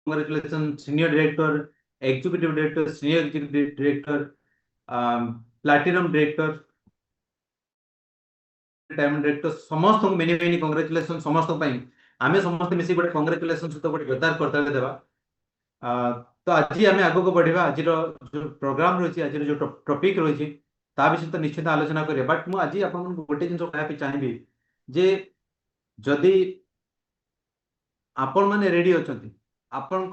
congratulations, senior director, executive director, senior executive director, platinum director, diamond director, समस्त many many congratulations समस्त ପାଇଁ ଆମେ ସମସ୍ତେ ମିଶି ଗୋଟେ congratulations ସହିତ ଗୋଟେ जोरदार करताली देबा। तो आज आम आगे को बढ़ा आज जो प्रोग्राम रही आज जो टॉपिक रही ता विषय तो निश्चित आलोचना करें बट मुझे आज गोटे जिन कहना चाहिए जे जदि आपण मैंने रेडी अच्छा आपण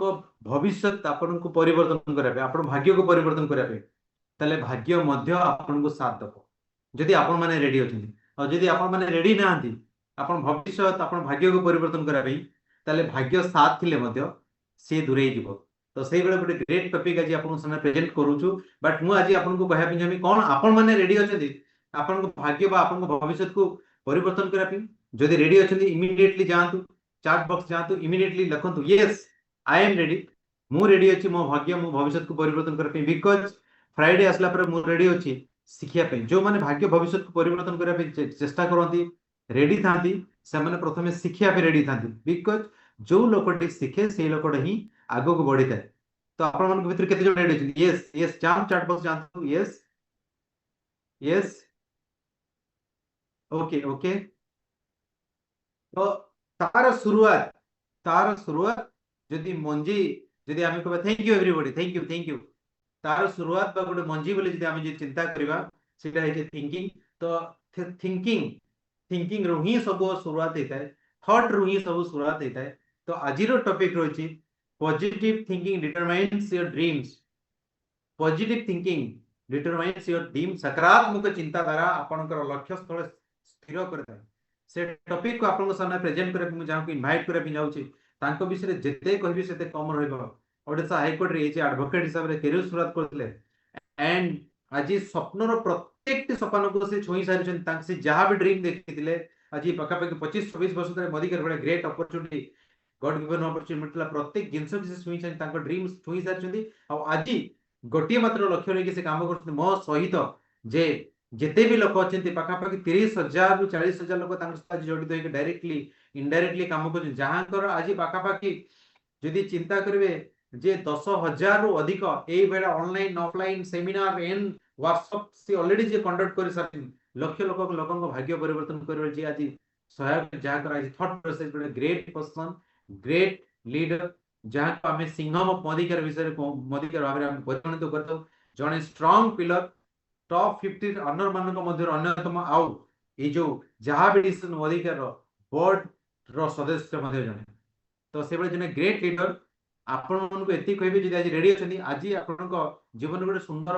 भविष्य आपण को परिवर्तन करने आप भाग्य को परिवर्तन करने भाग्य आपन को साथ दब जदि आपण मैंने रेडी अच्छा जदि आपण मैंने रेडी ना आपण भविष्य आपण भाग्य को परिवर्तन करने भाग्य साथ थिले सी दूरे जीव तो से बेले गोटे ग्रेट टॉपिक आज आपन सामने प्रेजेंट करूछु बट मु आज आपन को कहया पे जमी कोन आपन माने रेडी अछथि आपन को भाग्य बा आपन को भविष्य को परिवर्तन करा पे जदि रेडी अछथि इमीडिएटली जांतु चैट बॉक्स जांतु इमीडिएटली लिखंतु यस आई एम रेडी मु रेडी अछि मो भाग्य मो भविष्य को परिवर्तन करा पे बिकॉज़ फ्राइडे आसला पर मु रेडी अछि सिखिया पे जो माने भाग्य भविष्य को परिवर्तन करा पे चेष्टा करंती रेडी थांती से माने प्रथमे सिखिया पे रेडी थांती बिकॉज़ जो लोकटी सिखे से लोकट ही आगो को बढ़ी थाए तो आपण मन भीतर केते जो रेडी अछि यस यस जाम चैट बॉक्स जानतु यस यस ओके ओके तो तार शुरुआत जदि मंजी जदि आमे कहबा thank you everybody thank you तार शुरुआत बा गोटे मंजी बोले जदि आमे जे चिंता करबा सेटा है थिंकिंग तो थिंकिंग रो ही सब शुरुआत हेता है थॉट रो ही सब शुरुआत हेता है तो आजिरो टॉपिक रोची positive thinking determines your dreams positive thinking determines your dream सकारात्मक चिंताधारा आपनकर लक्ष्य स्थल स्थिर करता है से टॉपिक को आपन सामने प्रेजेंट करे मु जाऊ इनवाइट करे भी जाउची तांको विषय जेते कहबी सेते कम रहइबो ओडिसा हाई कोर्ट रे जे एडवोकेट हिसाब रे करियर शुरुआत करथले एंड आज स्वप्नर प्रत्येक सपन को से छोई सारी छन तांक से जहां भी ड्रीम देखिथिले आज पाखा पाखी 25-26 वर्ष तक मोदी कर बड़े great opportunity God given opportunity मिटला प्रत्येक जिंस से छुई छन तांको ड्रीम्स छुई सारी छथि आ आज गोटे मात्र लक्ष्य रे से काम करथि मो सहित जे जिते भी लोक अच्छे पाखापाखि 30,000 रु 40,000 लोक जड़ित होकर डायरेक्टली इनडायरेक्टली काम कर जहाँकर आज पाखापाखि जदि चिंता करेंगे जे 10,000 रु अधिक यही बेला online offline seminar and workshop से ऑलरेडी जे कंडक्ट कर सारी लक्ष लोक भाग्य परिवर्तन कर जे आज सहायक जहाँकर आज thought process great person great leader जहाँ को आम सिंघम मोदिकार विषय मोदिकार भाव में परिगणित करता जड़े स्ट्रांग पिलर टॉप 50 ऑनर मान अन्यतम आउ ये जो जहाँ भी डिसीजन मोदिकार बोर्ड रो सदस्य जने तो से जने ग्रेट लीडर आपण को एति कहबे जदि आज रेडी अछनी आज आपण जीवन गोटे सुंदर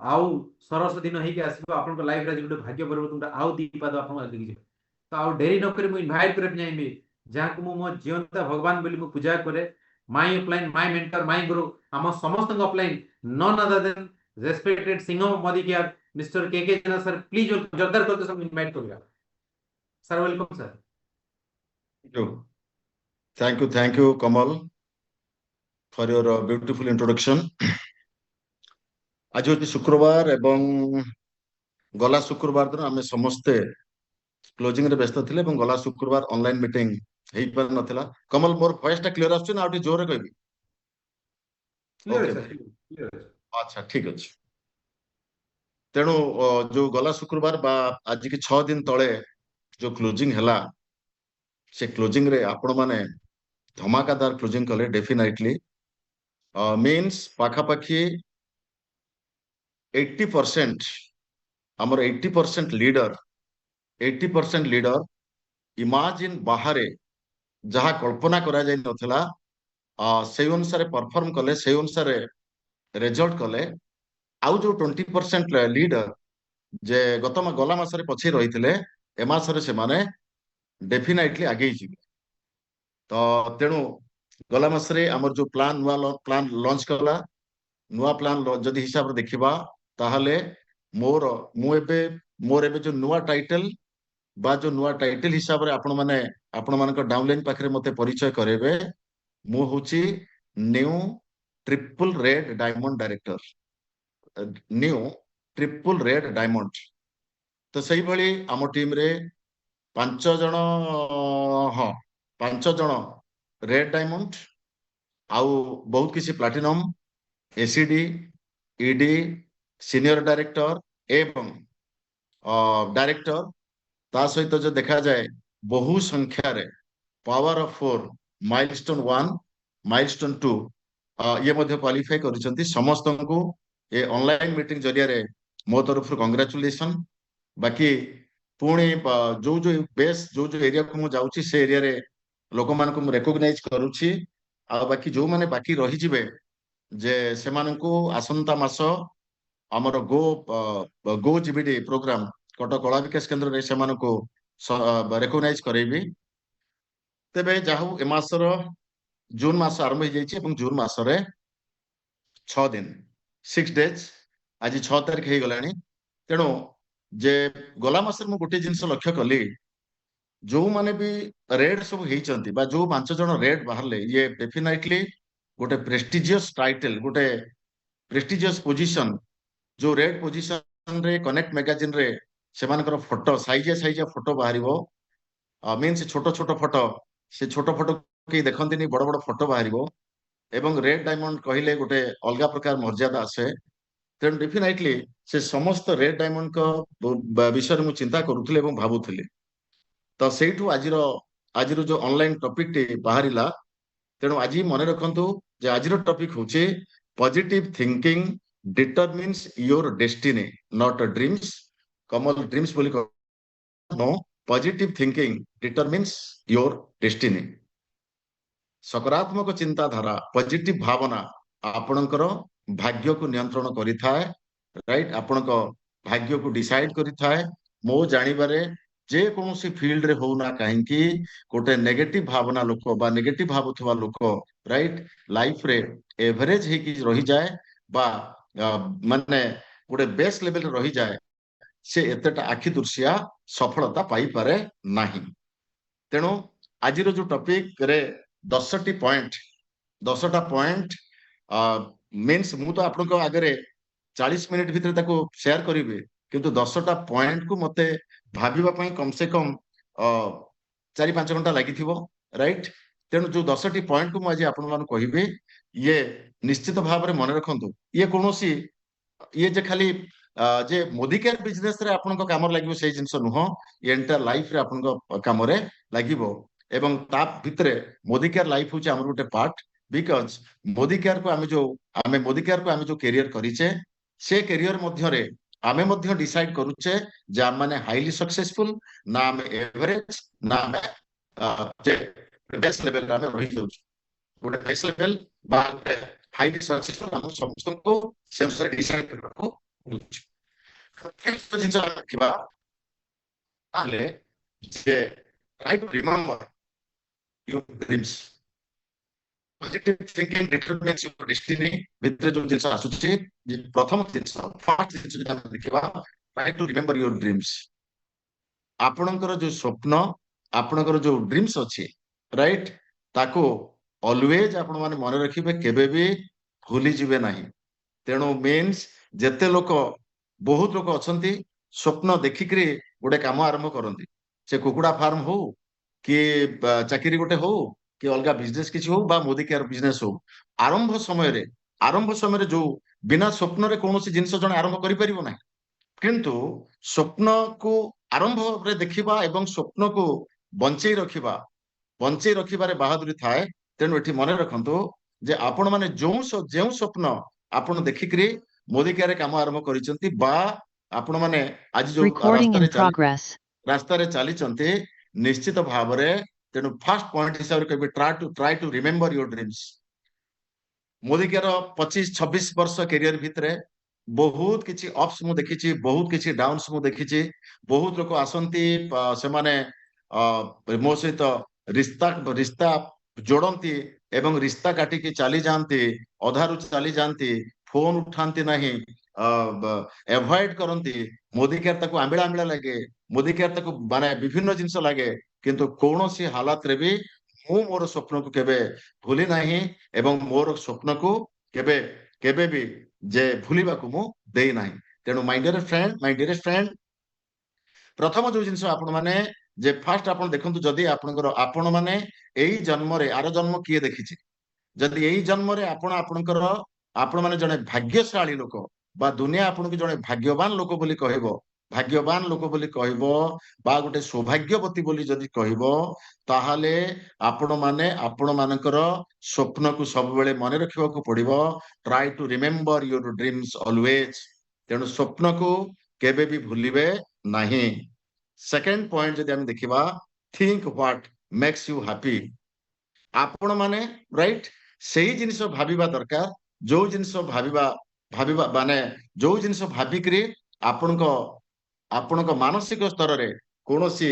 आउ सरस दिन होइके आसीबो आपण को लाइफ रे गोटे भाग्य परिवर्तन आउ दी पाद आपण आगे जे तो आउ डेरी न करे मु इनवाइट करे जाइबे जहाँ को मो जीवनता भगवान बोली मु पूजा करे my upline my mentor my guru हम समस्त upline none other than respected Singham Modi के मिस्टर के जना सर प्लीज जोरदार करके सब इनवाइट करिया sir welcome sir thank you Kamal for your beautiful introduction आज होती शुक्रवार एवं गला शुक्रवार दिन आम समस्ते क्लोजिंग रे व्यस्त थिले एवं गला शुक्रवार ऑनलाइन मीटिंग हेई पर नथिला कमल मोर वॉइस टा क्लियर आछन आउटी जोरे कहबी क्लियर अच्छा ठीक अछि तेणु जो गला शुक्रवार बा आज की 6 दिन तले जो क्लोजिंग हैला से क्लोजिंग रे आपण माने धमाकादार क्लोजिंग कले डेफिनेटली मीन्स पाखापाखी 80% हमर 80% लीडर इमेजिन बाहर जहाँ कल्पना करा जाय नथिला से अनुसार परफॉर्म कले से अनुसार रिजल्ट कले आउ जो 20% लीडर जे गला मासरे पछे रही ए मासरे से माने डेफिनेटली आगे जी तो तेणु गला मासरे हमर जो नुआ प्लान लॉन्च कला नुआ प्लान जदि हिसाब रे देखिबा ताहले मोर जो नुआ टाइटल बा जो नुआ टाइटल हिसाब रे आपण मानक डाउनलाइन पाखरे मते परिचय करेबे मु होची new triple red diamond director new triple red diamond तो सही भली आम टीम रे 5 जण रेड डायमंड आउ बहुत किसी platinum ACD ED senior director एवं डायरेक्टर ता सहित जो देखा जाए बहु संख्या रे पावर ऑफ 4 माइलस्टोन 1 माइलस्टोन 2 ये मध्य क्वालिफाई करिसंती समस्त को ये ऑनलाइन मीटिंग जरिया रे मो तरफ कांग्रेचुलेशन बाकी पुणी जो जो बेस जो जो एरिया को मु जाउची से एरिया रे लोक मान को रिकॉग्नाइज करूची आ बाकी जो माने बाकी रही जिवे जे सेमानंकु आसंता मास हमर गो जीबीडी प्रोग्राम कटक कला विकास केंद्र रे सेमानंकु रिकॉग्नाइज करेबी तेबे जाहु ए मासर जून मास आरंभ हो जाइए और जून मासरे 6 दिन 6 डेज आज 6 तारीख हो गला तेणु जे गला मास गोटे जिनस लक्ष्य कली जो माने भी रेड सब होती जो 5 जन रेड बाहर ये डेफिनेटली गोटे प्रेस्टिजियस टाइटल गोटे प्रेस्टिजियस पोजीशन जो रेड पोजीशन रे कनेक्ट मैगजीन रे सेमानकर फोटो साइजिया साइजिया फोटो बाहर मीन्स छोट छोट फोटो से छोट फोटो कहीं देखते बड़ बड़ फोटो बाहर एवं रेड डायमंड कहले गोटे अलग प्रकार मर्यादा आसे तेणु डेफिनेटली से समस्त रेड डायमंड विषय में चिंता करुले भावुली तो सेठू आज जो ऑनलाइन टॉपिक टी बाहरिला तेणु आज मन रखु आज टॉपिक हूँ positive thinking determines your destiny not dreams कमल ड्रीम्स बोली नो positive thinking determines your destiny सकारात्मक चिंताधारा पॉजिटिव भावना आपणकर भाग्य को नियंत्रण करिथाए राइट आपणक भाग्य को डिसाइड करिथाए मो जानिबारे जे कोनोसी फील्ड रे होना काहेकि गोटे नेगेटिव भावना लोक बा नेगेटिव भावुथवा लोक राइट लाइफ रे एवरेज हे कि रही जाए बा माने गोटे बेस लेवल रे रही जाए से एतेटा आखि दुर्शिया सफलता पाई पारे नाही तेणु आज जो टॉपिक रे 10टी पॉइंट 10टा पॉइंट मीन्स मु तो आपन आगे 40 मिनिट भितर ताको शेयर करिवे किंतु 10टा पॉइंट को मते भाबिबा पई कम से कम 4-5 घंटा लागि थिबो राइट तेणु जो 10टी पॉइंट को मु आज आपन मान कहिबे ये निश्चित भाव रे मन रखंतु ये कोनोसी ये जे खाली जे मोदी केयर बिजनेस रे आपन काम लागिवो से जिंस नुह ये एंटायर लाइफ रे आपन काम रे लागिवो एवं ता भितरे मोदी केयर लाइफ होचे हमर गोटे पार्ट बिकॉज मोदी केयर को आमे जो कैरियर करिचे से कैरियर मध्य रे आमे मध्य डिसाइड करूचे जे आम माने हाईली सक्सेसफुल ना आमे एवरेज ना आमे जे बेस्ट लेवल रे आमे रहि जाउ गोटे बेस्ट लेवल बा हाईली सक्सेसफुल हम समस्त को सेंस रे डिसाइड करको जिनस रखा आले जे try to remember your dreams positive thinking determines your destiny भितर जो जिनस आसुची प्रथम जिनस फर्स्ट जिनस जे हम देखिबा try to remember your dreams आपणकर जो स्वप्न आपणकर जो ड्रीम्स अछि राइट ताको ऑलवेज आपण माने मन रखिबे केबे भी भूली जिवे नाही तेणु मीन्स जेते लोक बहुत लोक अछंती स्वप्न देखिकरी गोटे काम आरंभ करती से कुकुड़ा फार्म हो कि चाकरी गोटे हो कि अलग बिजनेस किसी हो बा मोदी केयर बिजनेस हो आरंभ समय जो बिना स्वप्न रे कौन सी जिनस जन आरंभ करि परिबो ना किंतु स्वप्न को आरंभ रे देखिबा एवं स्वप्न को बंचई रखिबा रे बहादुरी थाए तेणु एठी मन रखंतु जे आपण माने जो स्वप्न आपण देखिकरी मोदी केयर काम आरंभ करिसंती बा आपण माने आज जो रास्ता रे चली चंती निश्चित भाव रे तेणु फर्स्ट पॉइंट हिसाब रे try to remember your dreams Modicare 25-26 वर्ष कैरियर भितरे बहुत किछि अप्स मु देखिछि बहुत किछि डाउन्स मु देखिछि बहुत लोक आसंती से माने मो सहित रिश्ता जोड़ती एवं रिश्ता काटिकी चली जाती अधारू चली जाती फोन उठाती नहीं एवॉइड करती मोदी केयर ताको आंबिला आंबिला लगे मोदी केयर ताको माने विभिन्न जिनस लगे किंतु कौन सी हालत रे भी मु मोर स्वप्न को केबे भूली नहीं एवं मोर स्वप्न को केबे केबे भी जे भूलिबा को मु देई नहीं तेणु माय डियर फ्रेंड प्रथम जो जिनस आपण माने जे फर्स्ट आपण देखंतु जदी आपनकर आपण माने एई जन्म रे आरो जन्म किए देखिछि जदि यही जन्म रे आपण आपणकर आपण माने जने भाग्यशाली लोक बा दुनिया आपनको जने भाग्यवान लोक बोली कहबो भाग्यवान लोक बोली कहबो बा गोटे सौभाग्यवती बोली जदि कहबो ताहाले आपण माने आपण मानकर स्वप्न को सब बेले मन रखिबा को पड़िबो try to remember your dreams always तेणु स्वप्न को केबे भी भूलिबे नहीं सेकंड पॉइंट जदि हम देखिबा think what makes you happy आपण माने राइट सेही जिनिस भाबिबा दरकार जो जिनिस भाबिबा भाबिबा माने जो जिनिस भाबिकरी आपणको आपणको मानसिक स्तर रे कोनोसी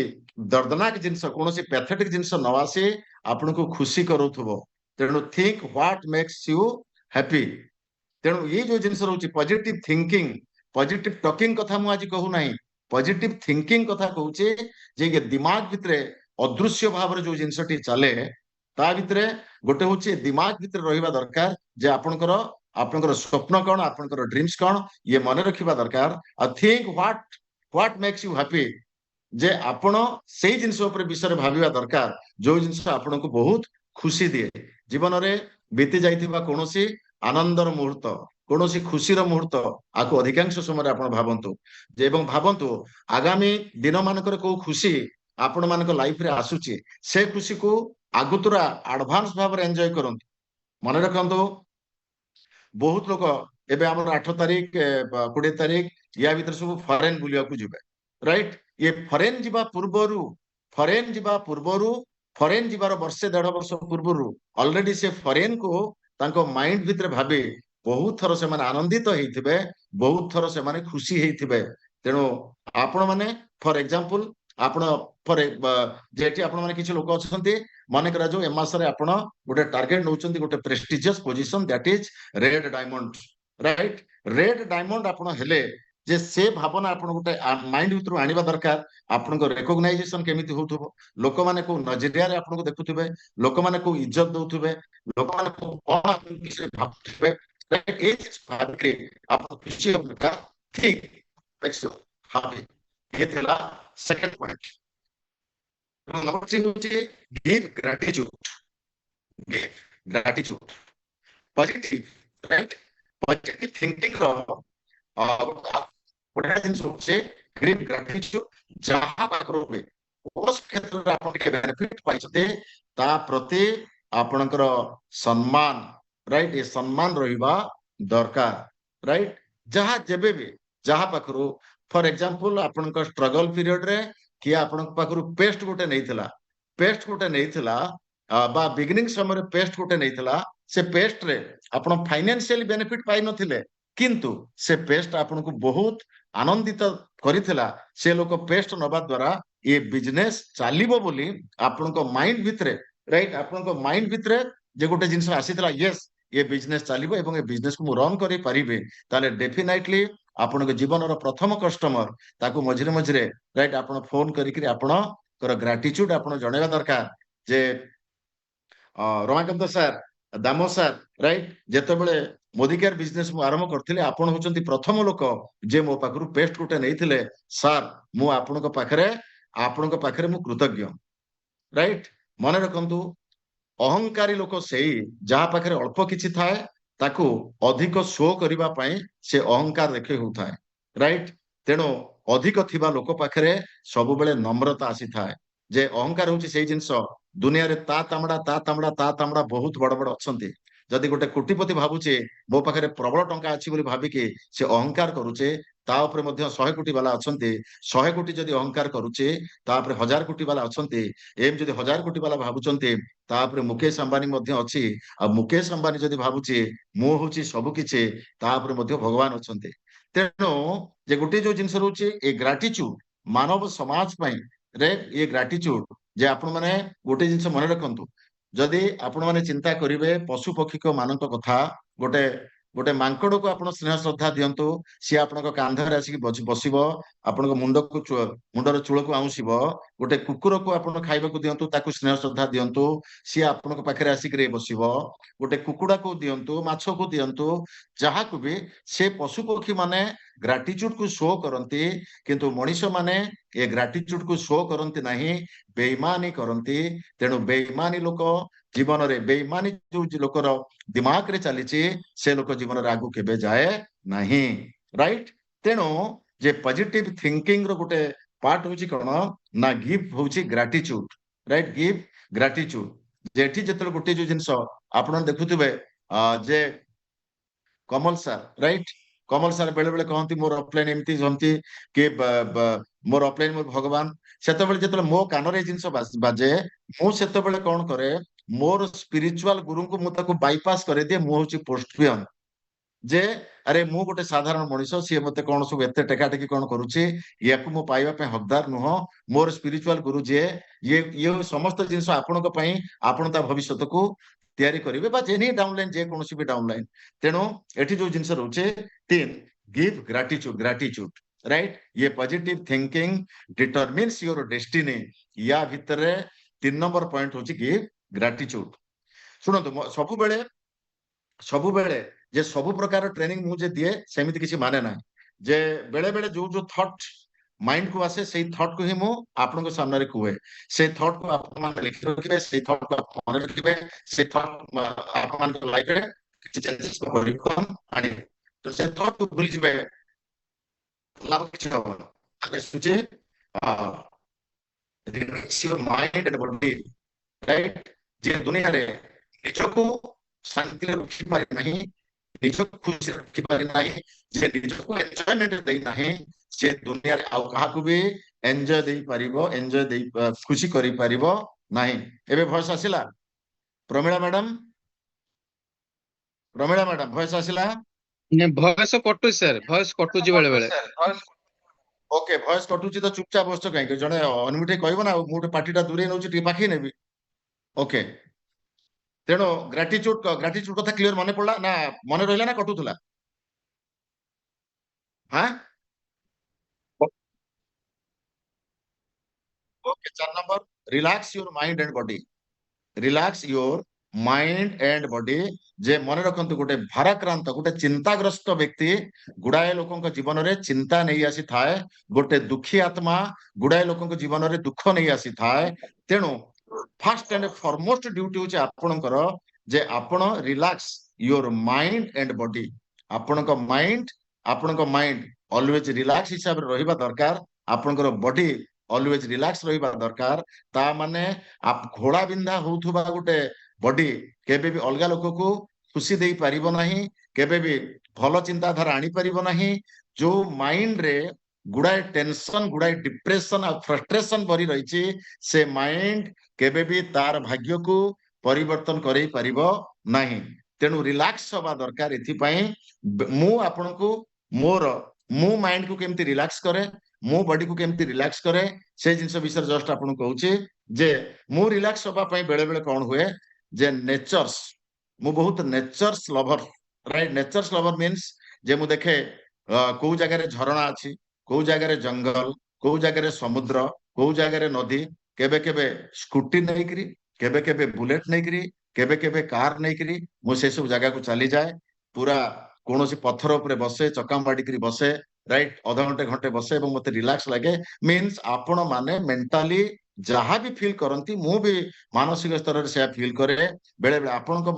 दर्दनाक जिनिस कोनोसी पैथेटिक जिनिस न आसे आपणको खुशी करूथबो तेणु think what makes you happy तेणु ये जो जिनिस रहउची पॉजिटिव थिंकिंग पॉजिटिव टॉकिंग कथा मु आज कहू नाही पॉजिटिव थिंकिंग कथा कहूचे जे ये दिमाग भितरे अदृश्य भाव रे जो जिनिसटी चले ता भितरे गोटे होचे दिमाग भितरे रहिबा दरकार जे आपणकर आपणकर स्वप्न कोन आपणकर ड्रीम्स कोन ये मन रखिबा दरकार आ think what makes you happy जे आपण सेही जिनिस ऊपर विषय भाबिबा दरकार जो जिनिस आपनको बहुत खुशी दिए जीवन रे बीती जाइथिबा कोनोसी आनंदर मुहूर्त कोनोसी खुशीर मुहूर्त आको अधिकांश समय आपण भाबंतु जे एवं भाबंतु आगामी दिन मानकर को खुशी आपण मानक लाइफ रे आसुची से खुशी को आगुतरा एडवांस भाव रे एन्जॉय करंतु मन रखंतु बहुत लोक एबे हमर 8 तारिख 20 तारिख या भीतर सब फॉरेन बुलिया को जिबे राइट ये फॉरेन जिबा पूर्वरु फॉरेन जिबार वर्षे 1.5 वर्ष पूर्वरु ऑलरेडी से फॉरेन को तांको माइंड भीतर भाबे बहुत थर से माने आनंदित हेइथिबे बहुत थर से माने खुशी हेइथिबे तेणु आपण माने फॉर एग्जांपल आपण फॉर जेठी आपण माने किछ लोक अछंती माने करा जो एमास रे आपण गोटे टार्गेट नउचंती गोटे prestigious position that is red diamond right red diamond आपण हेले जे से भावना आपण गोटे माइंड भीतर आनिबा दरकार आपण को रिकॉग्नाइजेशन केमिति होथबो लोक माने को नजरिया रे आपण को देखुथिबे लोक माने को इज्जत दउथिबे लोक माने को कोन आपण किसे भाबथिबे राइट इज भाबके आप खुशी होगा ठीक नेक्स्ट हैप्पी ये थेला सेकंड पॉइंट नंबर 3 होची give gratitude positive right positive thinking रो गोटे जिनिस होचे गिव ग्रेटिट्यूड जहां पाकरो बे उस क्षेत्र रे आपण के बेनिफिट पाइछते ता प्रति आपणकर सम्मान राइट ये सम्मान रहिबा दरकार राइट जहां जेबे भी जहां पाखरु फॉर एग्जांपल आपन को स्ट्रगल पीरियड रे कि आपन पाखरु पेस्ट गोटे नैथिला बा बिगिनिंग समय रे पेस्ट गोटे नैथिला से पेस्ट रे आपन फाइनेंशियल बेनिफिट पाइ नथिले किंतु से पेस्ट आपन को बहुत आनंदित करिथिला से लोक पेस्ट नबा द्वारा ये बिजनेस चालिबो बोली आपन को माइंड भितरे राइट आपन को माइंड भितरे जे गोटे जिंस आसीथिला यस ये बिजनेस चलिबो एवं ये बिजनेस को रन करि परिबे ताले डेफिनेटली आपन के जीवन रो प्रथम कस्टमर ताको मझिरे मझिरे राइट आपन फोन करि कि आपन कर ग्रेटिट्यूड आपन जणेबा दरकार जे रमाकांत सर दामो सर राइट जेते बेले मोदी केयर बिजनेस मु आरंभ करथिले आपन होचंती प्रथम लोक जे मो पाखरु पेस्ट गोटे नैथिले सर मु आपन को पाखरे मु कृतज्ञ राइट मन रखंतु अहंकारी लोक सेही जहा पाखरे अल्प किछि थाए ताकू अधिक शो करिबा पई से अहंकार देखे होताए राइट तेनो अधिक थिबा लोक पाखरे सब बेले नम्रता आसी थाए जे अहंकार होछि सेही जिंस दुनिया रे ता तामड़ा बहुत बड़ बड़ अछंती जदि गोटे कोटिपति भाबुचे मो पाखरे प्रबल टंका अछि बोली भाबिके से अहंकार करूचे ता ऊपर मध्य 100 कोटी वाला अछंती 100 कोटी जदि अहंकार करूचे ता ऊपर 1000 कोटी वाला अछंती एम जदि 1000 कोटी वाला भाबुचंती ता ऊपर मुकेश अंबानी मध्य अछि आ मुकेश अंबानी जदि भाबुचे मो होछि सब किछि ता ऊपर मध्य भगवान अछंती तेनो जे गोटे जो जिंस रहउचे ए ग्रेटिट्यूड मानव समाज पई रे ये ग्रेटिट्यूड जे आपण माने गोटे जिंस मन रखंतु जदि आपण माने चिंता करिवे पशु पक्षी को मानक कथा गोटे गोटे मांकड़ को आपण स्नेह श्रद्धा दियंतु सी आपण को कांधरे आसी बसिबो आपण को मुंडर चूल को आउसिबो गोटे कुकुर को आपण खाइबा को दियंतु ताकू स्नेह श्रद्धा दियंतु सी आपण को पाखरे आसी करे बसिबो गोटे कुकुड़ा को दियंतु माछो को दियंतु जहा को भी से पशु पक्षी माने ग्रेटिट्यूड को शो करंती किंतु मनीष माने ये ग्रेटिट्यूड को शो करंती नहीं बेईमानी करंती तेणु बेईमानी लोक जीवन रे बेईमानी जो लोकर दिमाग रे चली से लोक जीवन रे आगु केबे जाए नहीं राइट तेणु जे पॉजिटिव थिंकिंग रो गोटे पार्ट होची कोन ना गिव होची ग्रेटिट्यूड राइट गिव ग्रेटिट्यूड जेठी जेतल गोटे जो जिंस आपण देखुथिबे जे कमल सर राइट कमल सर बेले बेले कहती मोर ऑफलाइन एमती जमती कि मोर ऑफलाइन मोर भगवान सेतबेले जेतले मो कान रे जिंस बाजे मु सेतबेले कोन करे मोर स्पिरिचुअल गुरु को मु ताको बाईपास करे दिए मु होची पोस्टपियन जे अरे मु गोटे साधारण मनीष सी मते कौन सब एते टेका टेकी कौन करूची याकू मु पाइबा पे हकदार नुह मोर स्पिरिचुअल गुरु जे ये समस्त जिंस आपण को पई आपण ता भविष्यत को तैयारी करिवे बा जेनी डाउनलाइन जे कोनोसी भी डाउनलाइन तेनो एठी जो जिंस रहउचे तीन गिव ग्रेटिट्यूड राइट ये positive thinking determines your destiny या भितरे 3 नंबर पॉइंट होची गिव ग्रेटिट्यूड सुनंतु सबु बेले जे सबु प्रकार ट्रेनिंग मुझे दिए सेमिति किसी माने ना जे बेले बेले जो जो थॉट माइंड को आसे से थॉट को ही मु आपन को सामने कुए से थॉट को आपन मान लिख रखिबे से थॉट को आपन मन रखिबे से थॉट आपन मान लाइफ रे किछि चेंजेस को परिवर्तन आनी तो से थॉट को भूल जिबे लाभ किछि हो आगे सुचे relax your mind and body right जे दुनिया रे निजको शांति रखि पारे नहीं निजको खुशी रखि पारे नहीं जे निजको एन्जॉयमेंट देई नहीं से दुनिया रे आउ काहा को भी एन्जॉय देई परिबो एन्जॉय देई खुशी करि परिबो नहीं एबे भॉइस आसिला प्रमिला मैडम भॉइस आसिला भॉइस कटु सर भॉइस कटु जी बेले बेले ओके भॉइस कटुची तो चुपचाप बसछ काहे जने अनमिटे कहबो ना मुटे पार्टीटा दूरे नउची टी पाखी नेबी ओके तेणु ग्रेटिट्यूड कथा क्लियर मन पड़ा ना मन रहा ना कटुला हाँ okay 4 number relax your mind and body relax your mind and body जे मन रखंतु गोटे भाराक्रांत गोटे चिंताग्रस्त व्यक्ति गुड़ाए लोकों जीवन रे चिंता नहीं आसी थाए गोटे दुखी आत्मा गुड़ाए लोकों जीवन रे दुख नहीं आसी थाए तेणु फर्स्ट एंड फॉरमोस्ट ड्यूटी होचे आपणकर जे आपण relax your mind and body आपणक माइंड ऑलवेज रिलैक्स हिसाब रे रहिबा दरकार आपणकर बॉडी ऑलवेज रिलैक्स रहिबा दरकार ता माने आप घोड़ा बिंधा होथुबा गोटे बॉडी केबे भी अलगा लोक को खुशी देई परिबो नहीं केबे भी भलो चिंताधारा आनी परिबो नहीं जो माइंड रे गुड़ाए टेंशन गुड़ाए डिप्रेशन और फ्रस्ट्रेशन भरी रही से माइंड केबे भी तार भाग्य को परिवर्तन करई परिबो नहीं तेणु रिलैक्स हवा दरकार एथिपाई मु आपन को मोर मु माइंड को केमती रिलैक्स करे मु बॉडी को केमती रिलैक्स करे से जिंस विषय जस्ट आपन कहूची जे मु रिलैक्स हवा पई बेले बेले कोन हुए जे नेचर्स मु बहुत nature's lover right nature's lover means जे मु देखे को जगह रे झरणा अछि को जगह रे जंगल को जगह रे समुद्र को जगह रे नदी केबे केबे स्कूटी नहीं करी केबे केबे बुलेट नहीं करी केबे केबे कार नहीं करी मु से सब जगह को चली जाए पूरा कोनोसी पत्थर ऊपर बसे चकाम बाडी करी बसे राइट आधा घंटे घंटे बसे एवं मते रिलैक्स लगे मीन्स आपण माने मेंटली जहाँ भी फील करती मु भी मानसिक स्तर से फील करे बेले बेले आपण को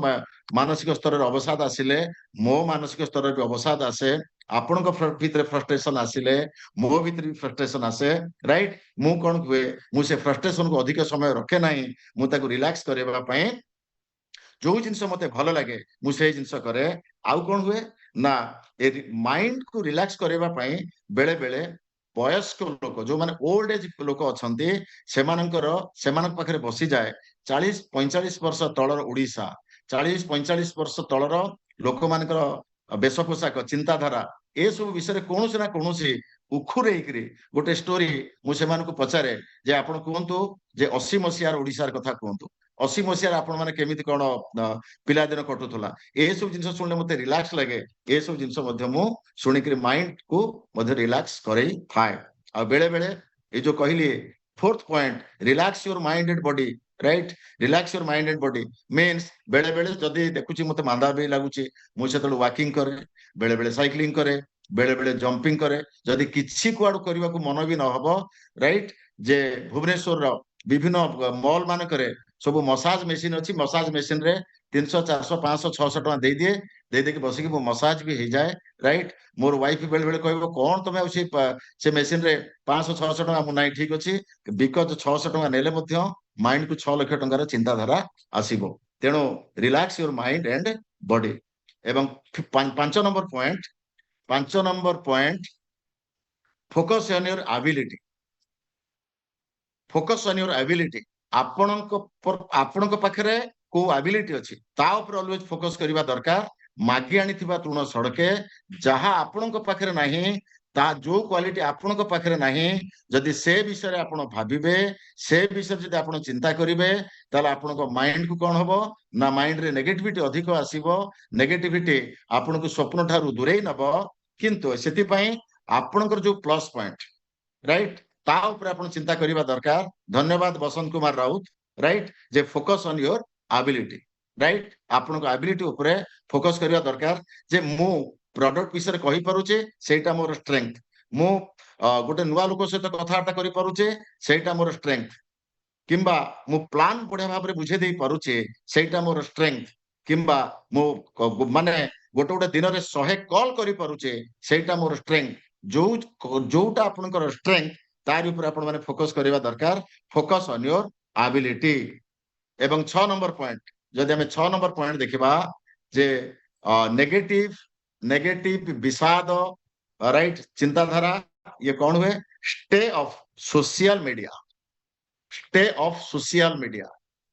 मानसिक स्तर अवसाद आसिले मो मानसिक स्तर भी अवसाद आसे आपण को भीतर फ्रस्ट्रेशन आसिले मो भीतर भी फ्रस्ट्रेशन आसे राइट मु कौन हुए मु से फ्रस्ट्रेशन को अधिक समय रखे नहीं मु ताको रिलैक्स करबा पई जो जिनस मते भलो लगे मु से जिनस करे आउ कौन हुए ना माइंड को रिलैक्स करबा पई बेले बेले वयस्क लोक जो माने ओल्ड एज लोक अछंती सेमानक पाखरे बसी जाए 40-45 वर्ष तलर उड़ीसा 40-45 वर्ष तलर लोक मानकर बेश पोशाक चिंताधारा ए सब विषय कौन ना कौन उखुरे गोटे स्टोरी मुझे पचारे जे आपण कहतु जे 80 मसीहार ओडिशार कथा कहतु 80 मसीहार आपण माने केमिति कोन पिला दिन कटुथला ए सब जिंस सुनले मते रिलैक्स लगे ए सब जिंस मध्य मु सुनिकरी माइंड को मध्य रिलैक्स करई थाए आ बेले बेले ए जो कहली fourth point relax your mind and body right relax your mind and body means बेले बेले जदी देखुची मते मांदा भी लागुची मु सेतल वॉकिंग करे बेले बेले साइक्लिंग करे बेले बेले जंपिंग करे जदी किछि कुआडू करबा को मन भी न हबो राइट जे भुवनेश्वर रो विभिन्न मॉल मान करे सब मसाज मेसीन अच्छी मसाज मेसीन रे 300 400 500 600 टका दे दिए दे देके बसिकी मो मसाज भी हो जाए राइट मोर वाइफ बेले बेले कहबो कोन तमे से मेसीन रे 500 600 टका मु नाही ठीक अछि बिकज 600 टका नेले मध्य माइंड को 6 लाख टंकार चिंताधारा आसीबो तेणु relax your mind and body एवं 5 number point focus on your ability focus on your ability आपणक पाखरे को एबिलिटी अछि ता ऊपर ऑलवेज फोकस करिवा दरकार मागी आनिथिबा तृण सड़के जहा आपणक पाखरे नाही ता जो क्वालिटी आपणक पाखरे नाही जदि से विषय आपण भाबिबे से विषय जदि आपण चिंता करिवे ताले आपणक माइंड को कोन हबो ना माइंड रे नेगेटिविटी अधिक आसीबो नेगेटिविटी आपणक स्वप्न ठारू दूरेई नबो किंतु सेति पई आपणकर जो प्लस पॉइंट राइट ता ऊपर आपण चिंता करिवा दरकार धन्यवाद बसंत कुमार राउत राइट जे focus on your ability right आपनको एबिलिटी ऊपर फोकस करिवा दरकार जे मु प्रोडक्ट विषय कहि पारुचे सेटा मोर स्ट्रेंथ मु गोटे नुवा लोक सहित कथाटा करि पारुचे सेटा मोर स्ट्रेंथ किंबा मु प्लान बढ़िया भाव रे बुझे देई पारुचे सेटा मोर स्ट्रेंथ किंबा मु माने गोटे गोटे दिन रे 100 कॉल करि पारुचे सेटा मोर स्ट्रेंथ जोटा आपनकर स्ट्रेंथ तार ऊपर आपण माने फोकस करिवा दरकार फोकस ऑन योर एबिलिटी एवं 6 नंबर पॉइंट जदि हमें 6 नंबर पॉइंट देखिबा जे नेगेटिव विषाद राइट चिंताधारा ये कौन हुए stay off social media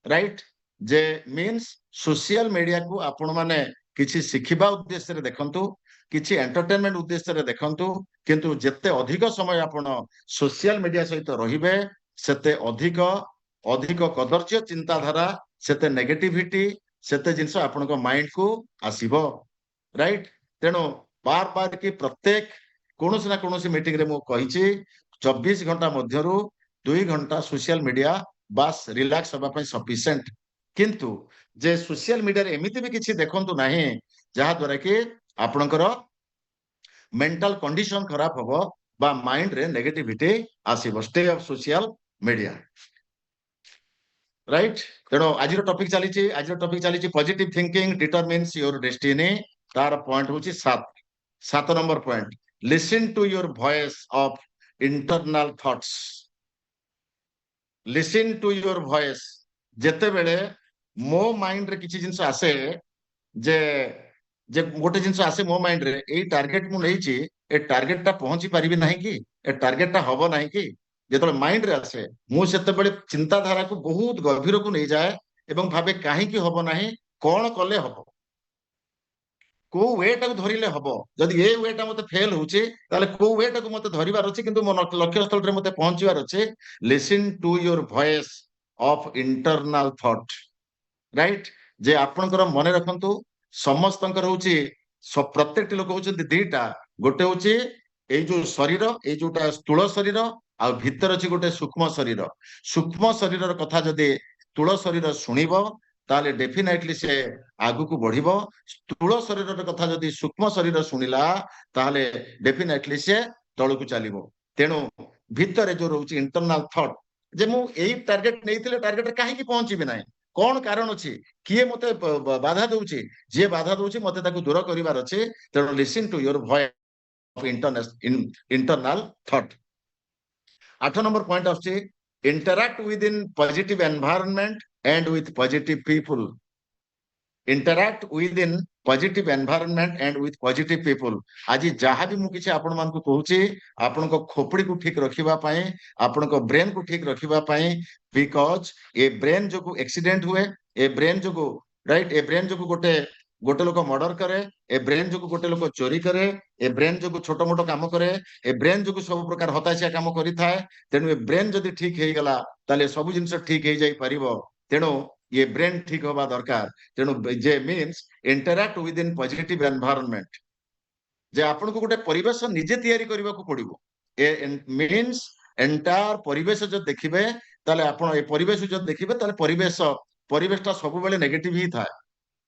right जे मीन्स सोशल मीडिया को आपण माने किछि शिखिबा उद्देश्य रे देखंतु किछि एंटरटेनमेंट उद्देश्य रे देखंतु किंतु जेते अधिक समय आपण सोशल मीडिया सहित रहिबे सेते अधिक कदर्य चिंताधारा सेते नेगेटिविटी सेते जिंस आपनको माइंड को आसीबो राइट तेणु बार बार कि प्रत्येक कोनोसी ना कोनोसी मीटिंग रे मु कहिछि 24 घंटा मध्यरु 2 घंटा सोशल मीडिया बस रिलैक्स होबा पय सफिशिएंट किंतु जे सोशल मीडिया रे एमिति भी किछि देखंतु नाही जहा द्वारा कि आपनकर मेंटल कंडीशन खराब होबो बा माइंड रे नेगेटिविटी आसीबो stay off social media right तेणु आज टॉपिक चली positive thinking determines your destiny तार पॉइंट होची 7 number point listen to your voice of internal thoughts listen to your voice जेते बेले मो माइंड रे किछि जिंस आसे जे जे गोटे जिंस आसे मो माइंड रे एई टारगेट मु नैछि ए टारगेट टा पहुंची परिबि नाही कि ए टारगेट टा हबो नाही कि जेतले माइंड रे आसे मु सेते बेले चिंताधारा को बहुत गभीर को नहीं जाए एवं भाबे काहे कि हबो नाही कोन कले हबो को वे टा धरिले हबो जदि ए वे टा मते फेल होउची ताले को वे टा को मते धरिबार अछि किंतु मो लक्ष्य स्थल रे मते पहुंचीबार अछि listen to your voice of internal thought right जे आपनकर मने रखंतु समस्तंकर होउची प्रत्येक लोक होउचंती दीटा गोटे होउची ए जो शरीर ए जोटा स्थूल शरीर आ भीतर अछि गोटे सूक्ष्म शरीर कथा जदि स्थूल शरीर शुणिबो ताले डेफिनेटली से आगु को बढ़िबो स्थूल शरीर कथा जदि सूक्ष्म शरीर शुणिला ताले डेफिनेटली से तळकु चलिबो तेणु भीतर जो रहउची इंटरनल थॉट जे मु एई टारगेट नैथिले टारगेट रे काहे कि पहुंचीबे नाही कौन कारण अछि किए मते बाधा दउची जे बाधा दउची मते ताकू दूर करिवार अछि तेणु listen to your voice of internal thought 8 number point अछि interact with in positive environment and with positive people interact with in positive environment and with positive people आज जहाँ भी मु किछि आपण मान को कहूची आपण को खोपड़ी को ठीक रखिबा पई आपण को ब्रेन को ठीक रखिबा पई बिकॉज ए ब्रेन जो को एक्सीडेंट हुए ए ब्रेन जो को राइट ए ब्रेन जो को गोटे लोक मर्डर करे ए ब्रेन जो को गोटे लोक चोरी करे ए ब्रेन जो को छोटो मोटो काम करे ए ब्रेन जो को सब प्रकार हताशिया काम करि थाए तेनु ए ब्रेन जदि ठीक हे गला ताले सब जिंस ठीक हे जाई परिबो तेनु ये ब्रेन ठीक होबा दरकार तेणु जे means interact with in positive environment जे आपन को गोटे परिवेश निजे तैयारी करबा को पड़िबो ए मीन्स एंटायर परिवेश जो देखिबे ताले आपन ए परिवेश जो देखिबे ताले परिवेशटा सब बेले नेगेटिव ही था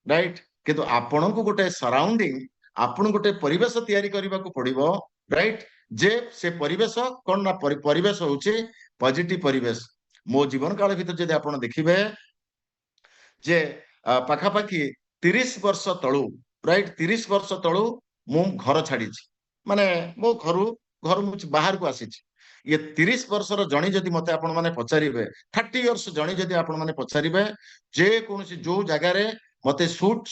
राइट किंतु आपन को गोटे सराउंडिंग आपन गोटे परिवेश तैयारी करबा को पड़िबो राइट जे से परिवेश कोन ना परिवेश होउची पॉजिटिव परिवेश मो जीवन काल भीतर जदि आपन देखिबे ଯେ ପାଖାପାଖି 30 ବର୍ଷ ତଳୁ ରାଇଟ୍ 30 ବର୍ଷ ତଳୁ ମୁଁ ଘର ଛାଡିଛି ମାନେ ମୋ ଘରୁ ମୁଁ ବାହାରକୁ ଆସିଛି ଇଏ 30 ବର୍ଷର ଜଣେ ଯଦି ମତେ ଆପଣ ମାନେ ପଚାରିବେ 30 ଇୟର୍ସ ଜଣେ ଯଦି ଆପଣ ମାନେ ପଚାରିବେ ଯେ କୌଣସି ଯୋଉ ଜାଗାରେ ମତେ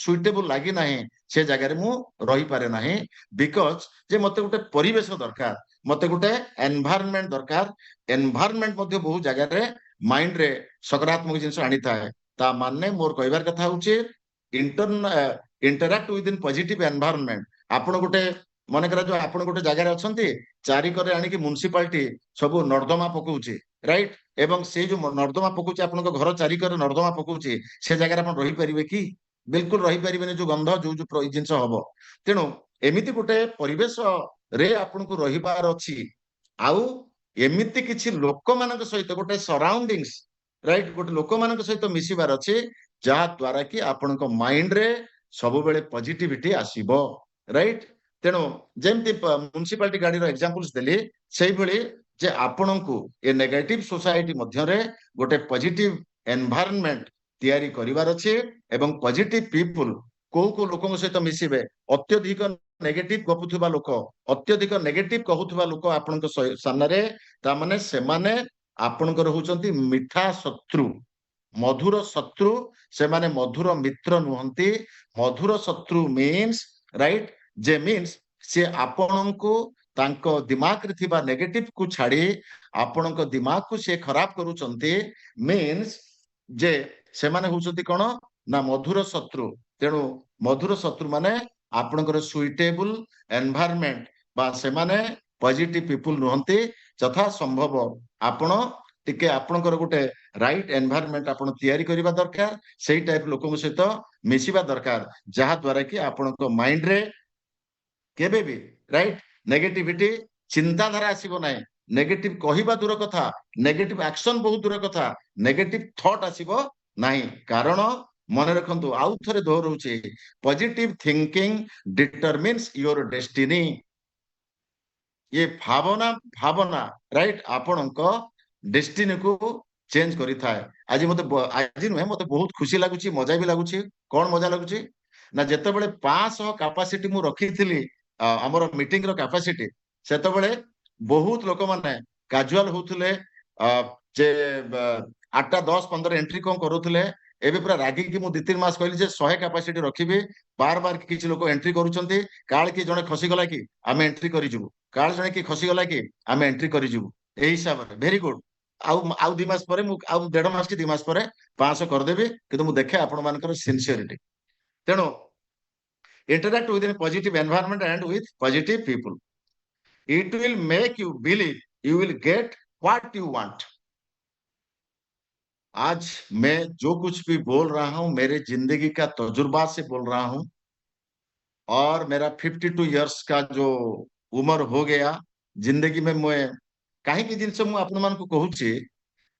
ସୁଇଟେବୁଲ ଲାଗି ନାହିଁ ସେ ଜାଗାରେ ମୁଁ ରହିପାରେ ନାହିଁ ବିକଜ ଯେ ମତେ ଗୋଟେ ପରିବେଶ ଦରକାର ମତେ ଗୋଟେ ଏନଭାରନମେଣ୍ଟ ଦରକାର ଏନଭାରନମେଣ୍ଟ ମଧ୍ୟ ବହୁ ଜାଗାରେ ମାଇଣ୍ଡରେ ସକାରାତ୍ମକ ଜିନିଷ ଆଣିଥାଏ ତା ମାନେ ମୋର କହିବାର କଥା ହଉଛି ଇଣ୍ଟରାକ୍ଟ ୱିଦିନ ପଜିଟିଭ ଏନଭାରନମେଣ୍ଟ ଆପଣ ଗୋଟେ ମନେ କରାଯାଉ ଆପଣ ଗୋଟେ ଜାଗାରେ ଅଛନ୍ତି ଚାରିକରେ ଆଣିକି ମ୍ୟୁନିସିପାଲିଟି ସବୁ ନର୍ଦ୍ଦମା ପକଉଛି ରାଇଟ୍ ଏବଂ ସେଇ ଯୋଉ ନର୍ଦ୍ଦମା ପକଉଛି ଆପଣଙ୍କ ଘର ଚାରିକରେ ନର୍ଦ୍ଦମା ପକଉଛି ସେ ଜାଗାରେ ଆପଣ ରହିପାରିବେ କି ବିଲକୁଲ ରହିପାରିବେନି ଯୋଉ ଗନ୍ଧ ଯୋଉ ଜିନିଷ ହବ ତେଣୁ ଏମିତି ଗୋଟେ ପରିବେଶରେ ଆପଣଙ୍କୁ ରହିବାର ଅଛି ଆଉ ଏମିତି କିଛି ଲୋକମାନଙ୍କ ସହିତ ଗୋଟେ ସରାଉଣ୍ଡିଙ୍ଗସ ରାଇଟ୍ ଗୋଟେ ଲୋକମାନଙ୍କ ସହିତ ମିଶିବାର ଅଛି ଯାହା ଦ୍ୱାରା କି ଆପଣଙ୍କ ମାଇଣ୍ଡରେ ସବୁବେଳେ ପଜିଟିଭିଟି ଆସିବ ରାଇଟ୍ ତେଣୁ ଯେମିତି ମ୍ୟୁନିସିପାଲିଟି ଗାଡିର ଏକ୍ସାମ୍ପଲ୍ସ ଦେଲି ସେଇଭଳି ଯେ ଆପଣଙ୍କୁ ଏ ନେଗେଟିଭ ସୋସାଇଟି ମଧ୍ୟରେ ଗୋଟେ ପଜିଟିଭ ଏନଭାରନମେଣ୍ଟ ତିଆରି କରିବାର ଅଛି ଏବଂ ପଜିଟିଭ ପିପୁଲ କୋଉ ଲୋକଙ୍କ ସହିତ ମିଶିବେ ଅତ୍ୟଧିକ ନେଗେଟିଭ ଗପୁଥିବା ଲୋକ ଅତ୍ୟଧିକ ନେଗେଟିଭ କହୁଥିବା ଲୋକ ଆପଣଙ୍କ ସାମ୍ନାରେ ତାମାନେ ସେମାନେ ଆପଣଙ୍କର ହଉଛନ୍ତି ମିଠା ଶତ୍ରୁ ମଧୁର ଶତ୍ରୁ ସେମାନେ ମଧୁର ମିତ୍ର ନୁହନ୍ତି ମଧୁର ଶତ୍ରୁ ମିନ୍ସ ରାଇଟ୍ ଯେ ମିନ୍ସ ସେ ଆପଣଙ୍କୁ ତାଙ୍କ ଦିମାଗରେ ଥିବା ନେଗେଟିଭ କୁ ଛାଡି ଆପଣଙ୍କ ଦିମାଗକୁ ସେ ଖରାପ କରୁଛନ୍ତି ମିନ୍ସ ଯେ ସେମାନେ ହଉଛନ୍ତି କଣ ନା ମଧୁର ଶତ୍ରୁ ତେଣୁ ମଧୁର ଶତ୍ରୁ ମାନେ ଆପଣଙ୍କର ସୁଇଟେବୁଲ ଏନଭାରନମେଣ୍ଟ ବା ସେମାନେ ପଜିଟିଭ ପିପୁଲ ନୁହନ୍ତି ଯଥା ସମ୍ଭବ ଆପଣ ଟିକେ ଆପଣଙ୍କର ଗୋଟେ ରାଇଟ୍ ଏନଭାରନମେଣ୍ଟ ଆପଣ ତିଆରି କରିବା ଦରକାର ସେଇ ଟାଇପ ଲୋକଙ୍କ ସହିତ ମିଶିବା ଦରକାର ଯାହା ଦ୍ୱାରା କି ଆପଣଙ୍କ ମାଇଣ୍ଡରେ କେବେ ବି ରାଇଟ୍ ନେଗେଟିଭିଟି ଚିନ୍ତାଧାରା ଆସିବ ନାହିଁ ନେଗେଟିଭ କହିବା ଦୂର କଥା ନେଗେଟିଭ ଆକ୍ସନ ବହୁତ ଦୂର କଥା ନେଗେଟିଭ ଥଟ୍ ଆସିବ ନାହିଁ କାରଣ ମନେ ରଖନ୍ତୁ ଆଉ ଥରେ ଦୋହରଉଛି ପଜିଟିଭ ଥିଙ୍କିଂ ଡିଟରମିନ୍ସ ୟୋର ଡେଷ୍ଟିନି ये भावना राइट आपणक डेस्टिनी को चेंज करिथाए आज मते आज नुहे मते बहुत खुशी लागुची मजा भी लागुची कौन मजा लागुची ना जेतेबेले 500 कैपेसिटी मु रखिथिली हमर मीटिंग रो कैपेसिटी सेतेबेले बहुत लोक माने कैजुअल होथले जे 8 10 15 एंट्री कोन करूथले एबे पूरा रागी की मु 2-3 मास कहली जे 100 कैपेसिटी रखिबे बार बार किछि लोक एंट्री करूचंती काल की जने खसी गला कि आमे एंट्री करि जबु काल जने कि खसी गला कि आमे एंट्री करि जबु एही हिसाब रे वेरी गुड आउ 2 मास परे मु आउ 1.5 मास की 2 मास परे 500 कर देबे किंतु मु देखे आपण मानकर सिंसियरिटी तेनो interact with a positive environment and with positive people it will make you believe you will get what you want आज मैं जो कुछ भी बोल रहा हूं मेरे जिंदगी का तजुर्बा से बोल रहा हूं और मेरा 52 इयर्स का जो उम्र हो गया जिंदगी में मैं कहीं जिनस मु आपण मान को कहूची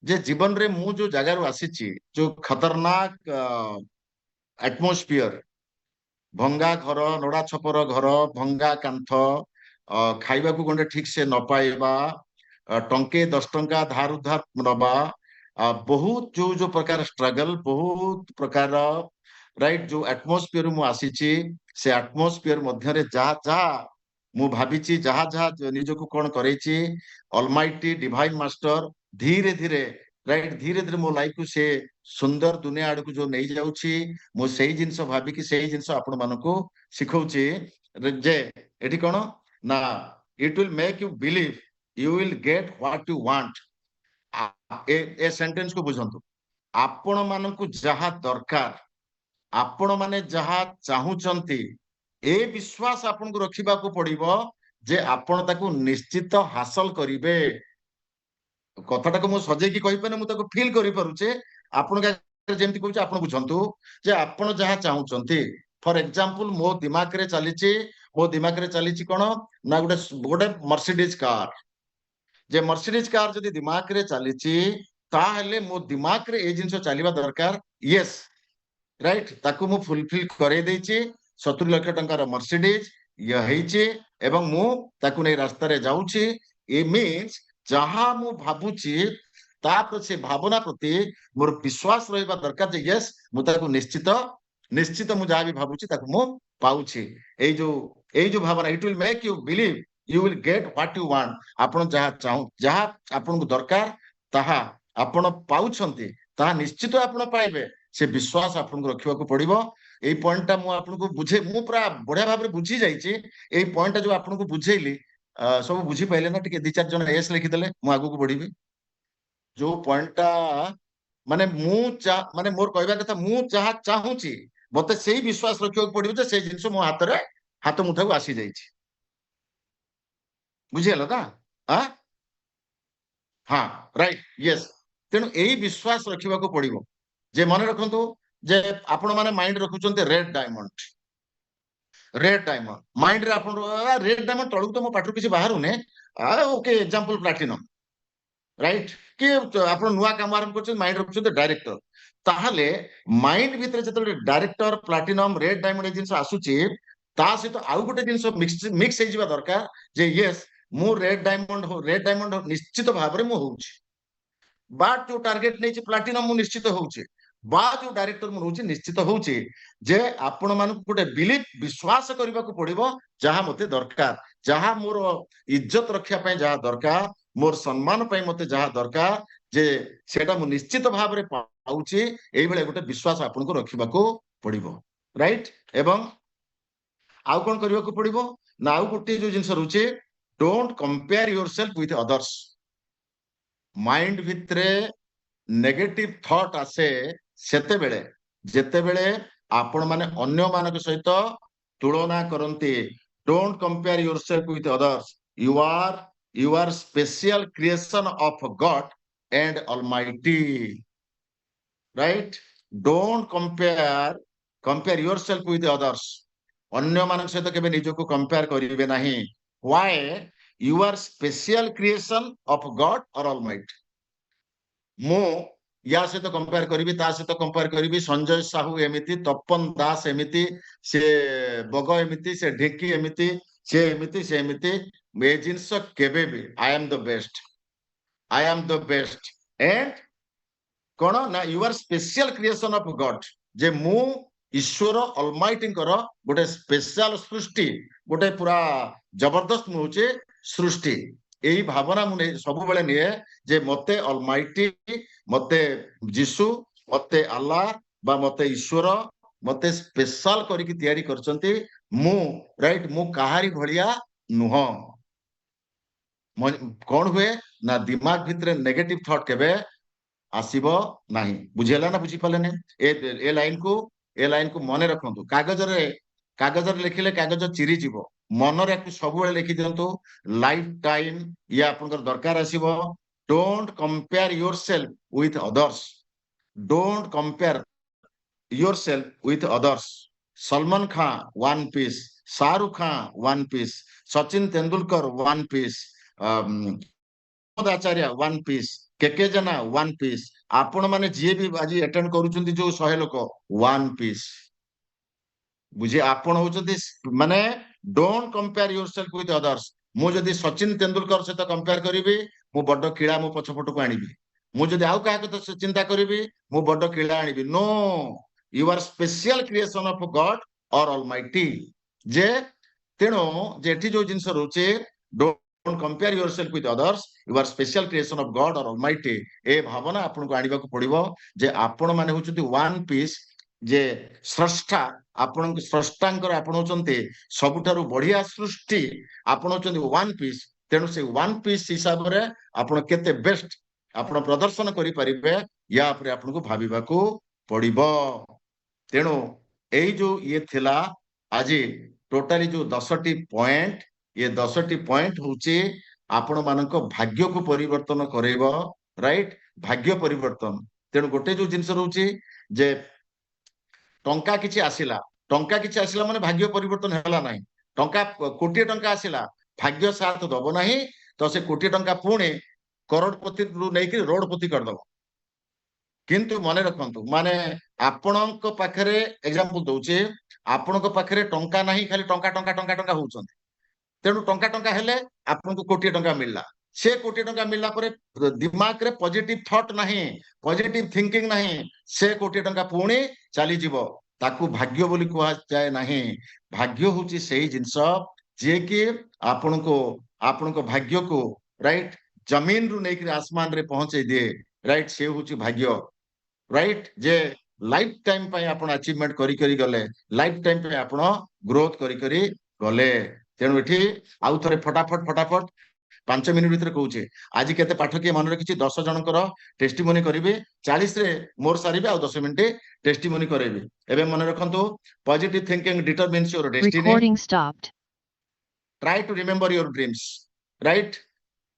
जे जीवन रे मु जो जगह रो आसीची जो खतरनाक एटमॉस्फियर भंगा घर नड़ा छपर घर भंगा कांथ खाइबा को गंडे ठीक से न पाइबा टंके 10 टंका धार उधार नबा बहुत जो प्रकार स्ट्रगल बहुत प्रकार राइट जो एटमॉस्फियर मु आसीची से एटमॉस्फियर मध्यरे जहा जहा मु भाबिची जहा जहा निजको कोन करेची ऑलमाइटी डिवाइन मास्टर धीरे धीरे राइट धीरे धीरे मो लाइफ को से सुंदर दुनिया आड़ को जो नहीं जाउची मो सेही जिंस भाबी कि सेही जिंस आपण मानको सिखौची जे एठी कोन ना it will make you believe you will get what you want a sentence को बुझंतु आपण मानको जहा दरकार आपण माने जहा चाहुचंती ए विश्वास आपन को रखिबा को पड़िबो जे आपण ताको निश्चित हासिल करिवे कथाटा को मु सजे की कहि पाने मु ताको फील करि परुचे आपण का जेमति कहूचे आपण बुझंतु जे आपण जहा चाहुचंती फॉर एग्जांपल मो दिमाग रे चलीची कोन ना गोटे गोटे मर्सिडीज कार जे मर्सिडीज कार जदि दिमाग रे चलीची ताहेले मो दिमाग रे ए जिंस चलीबा दरकार यस राइट ताकू मु फुलफिल करे देची 70 लाख टंकार मर्सिडीज ये हेची एवं मु ताकू नै रास्ता रे जाउची ए मीन्स जहा मु भाबुची तापर से भावना प्रति मोर विश्वास रहिबा दरकार जे यस मु ताको निश्चित निश्चित मु जहाँ भी भाबुची ताको मु पाउची एई जो भावना it will make you believe you will get what you want आपण जहाँ चाहू जहाँ आपन को दरकार ताहा आपण पाउछंती ताहा निश्चित आपण पाइबे से विश्वास आपन को रखिबा को पड़िबो एई पॉइंटटा मु आपन को बुझे मु पूरा बढ़िया भाबरे बुझी जाईची एई पॉइंटटा जो आपन को बुझेइली सब बुझी पाइले ना टिके 2-4 जन एस लिखि देले मु आगु को बढ़िबी जो पॉइंटटा माने माने मोर कहबा कथा मु जहाँ चाहूची मते सेही विश्वास रखिबा को पड़िबो जे से जिंस मो हाथ मुठा को आसी जाईची बुझियला ना हां हां राइट यस तेणु यही विश्वास रखा पड़ो जे मन रखु जे आपण माने माइंड रखुचंते रेड डायमंड माइंड रे आपण रेड डायमंड तळु तो मो पाठर किसी बाहर ने ओके एग्जांपल प्लैटिनम राइट कि आपण नुआ काम आरंभ करछन माइंड रखुचंते डायरेक्टर ताहले माइंड भीतर जतले डायरेक्टर प्लैटिनम रेड डायमंड ए जिंस आसुची ता सहित आउ गोटे जिंस मिक्स हे जिबा दरकार जे यस मु रेड डायमंड निश्चित भाव में मु होउची बाट जो टार्गेट नहीं प्लाटिनम मु निश्चित होउची बा जो डायरेक्टर मु होउची निश्चित होउची जे आपण मानु गोटे बिलीफ विश्वास करबा को पड़िबो जहां मते दरकार जहां मोर इज्जत रखिया पय जहां दरकार मोर सम्मान पय मते जहां दरकार जे सेटा मु निश्चित भाव में पाउची एई बेले गोटे विश्वास आपण को रखिबा को पड़िबो राइट एवं आउ कोन करबा को पड़िबो ना आउ गोटे जो जिंस रहउची don't compare yourself with others mind भितरे नेगेटिव थॉट आसे सेते बेले जेते बेले आपण माने अन्य मानक सहित तुलना करंती don't compare yourself with others you are special creation of God and Almighty right don't compare yourself with others अन्य मानक सहित केबे निजको कंपेयर करिवे नाही why you are special creation of God or Almighty मु या से तो कंपेयर करी ता से तो कंपेयर करी संजय साहू एमिति तपन दास एमिति से बग एमिति से ढेकी एमिति से एमिति ए जिंस केबे भी I am the best and कोन ना you are special creation of God जे मु ईश्वर अलमाइटी गोटे स्पेशल सृष्टि गोटे पूरा जबरदस्त मुझे सृष्टि यही भावना मुझे सब बेले निए जे मते अलमाइटी मते जीसु मते अल्लाह बा मते ईश्वर मते स्पेशल करिक तैयारी करचंती मु राइट मु कहारी भलिया नुह कौन हुए ना दिमाग भितर नेगेटिव थॉट केबे आसीबो नाही बुझेला ना बुझी पाले ए लाइन को मन रखु कागज लिखिले कागज चिरी जीव मन सब लिखि दिंतु लाइफ टाइम ये आप दरकार आसीबो don't compare yourself with others don't compare yourself with others Salman Khan one piece Shahrukh Khan one piece Sachin Tendulkar one piece Acharya one piece के जना वन पीस आपण माने जी भी आज अटेंड करूछंती जो 100 लोक वन पीस बुझे आपण होचंती माने don't compare yourself with others मु जदी सचिन तेंदुलकर से तो कंपेयर करिवि मु बड्ड कीड़ा मु पछपट को आनिबि मु जदी आउ काहे तो चिंता करिवि मु बड्ड कीड़ा आनिबि no you are special creation of God or Almighty जे तेनो जेठी जो जिंस रहउचे don't compare yourself with others you are special creation of God or Almighty ए भावना आपन को आनिबा को पड़िबो जे आपण माने होचंती वन पीस जे स्रष्टा आपण स्रष्टांकर आपण होचंती सबुठारु बढ़िया सृष्टि आपण होचंती वन पीस तेनु से वन पीस हिसाब रे आपण केते बेस्ट आपण प्रदर्शन करि परिबे या पर आपण को भाबिबा को पड़िबो तेनु एई जो ये थिला आज टोटली जो 10टी पॉइंट ये 10टी पॉइंट होची आपण मानक भाग्य को परिवर्तन करेबो राइट भाग्य परिवर्तन तेनु गोटे जो जिंस रहउची जे टंका किछि आसिला माने भाग्य परिवर्तन हैला नाही टंका कोटी टंका आसिला भाग्य साथ दबो नाही तो से कोटी टंका पुणे करोड़पति रु नै कि रोडपति कर दबो किंतु मने रखंतु माने आपणक पाखरे एग्जांपल दउचे आपणक पाखरे टंका नाही खाली टंका होउछन तेनु टंका हेले आपन को कोटी टंका मिलला से कोटी टंका मिलला परे दिमाग रे पॉजिटिव थॉट नहीं, पॉजिटिव थिंकिंग नहीं, से कोटी टंका पुणी चली जीवो ताकू भाग्य बोली कुहा जाए नहीं। भाग्य होची सेही जिंस जे कि आपनको भाग्य को राइट जमीन रु नेकरी आसमान रे पहुंचे दिए, राइट से होची भाग्य, राइट जे लाइफ टाइम पे आपण अचीवमेंट करी करी गले, लाइफ टाइम पे आपण ग्रोथ करी करी गले। तेणु एठी आउ थरे फटाफट फटाफट 5 मिनिट भितर कहूचे आज केते पाठ किए मन रखिछि 10 जनकर टेस्टिमोनी करिवे, 40 रे मोर सारिबे, आउ 10 मिनिट टेस्टिमोनी करेबे। एबे मन रखंतु positive thinking determines your destiny, Recording stopped. Try to remember your dreams, right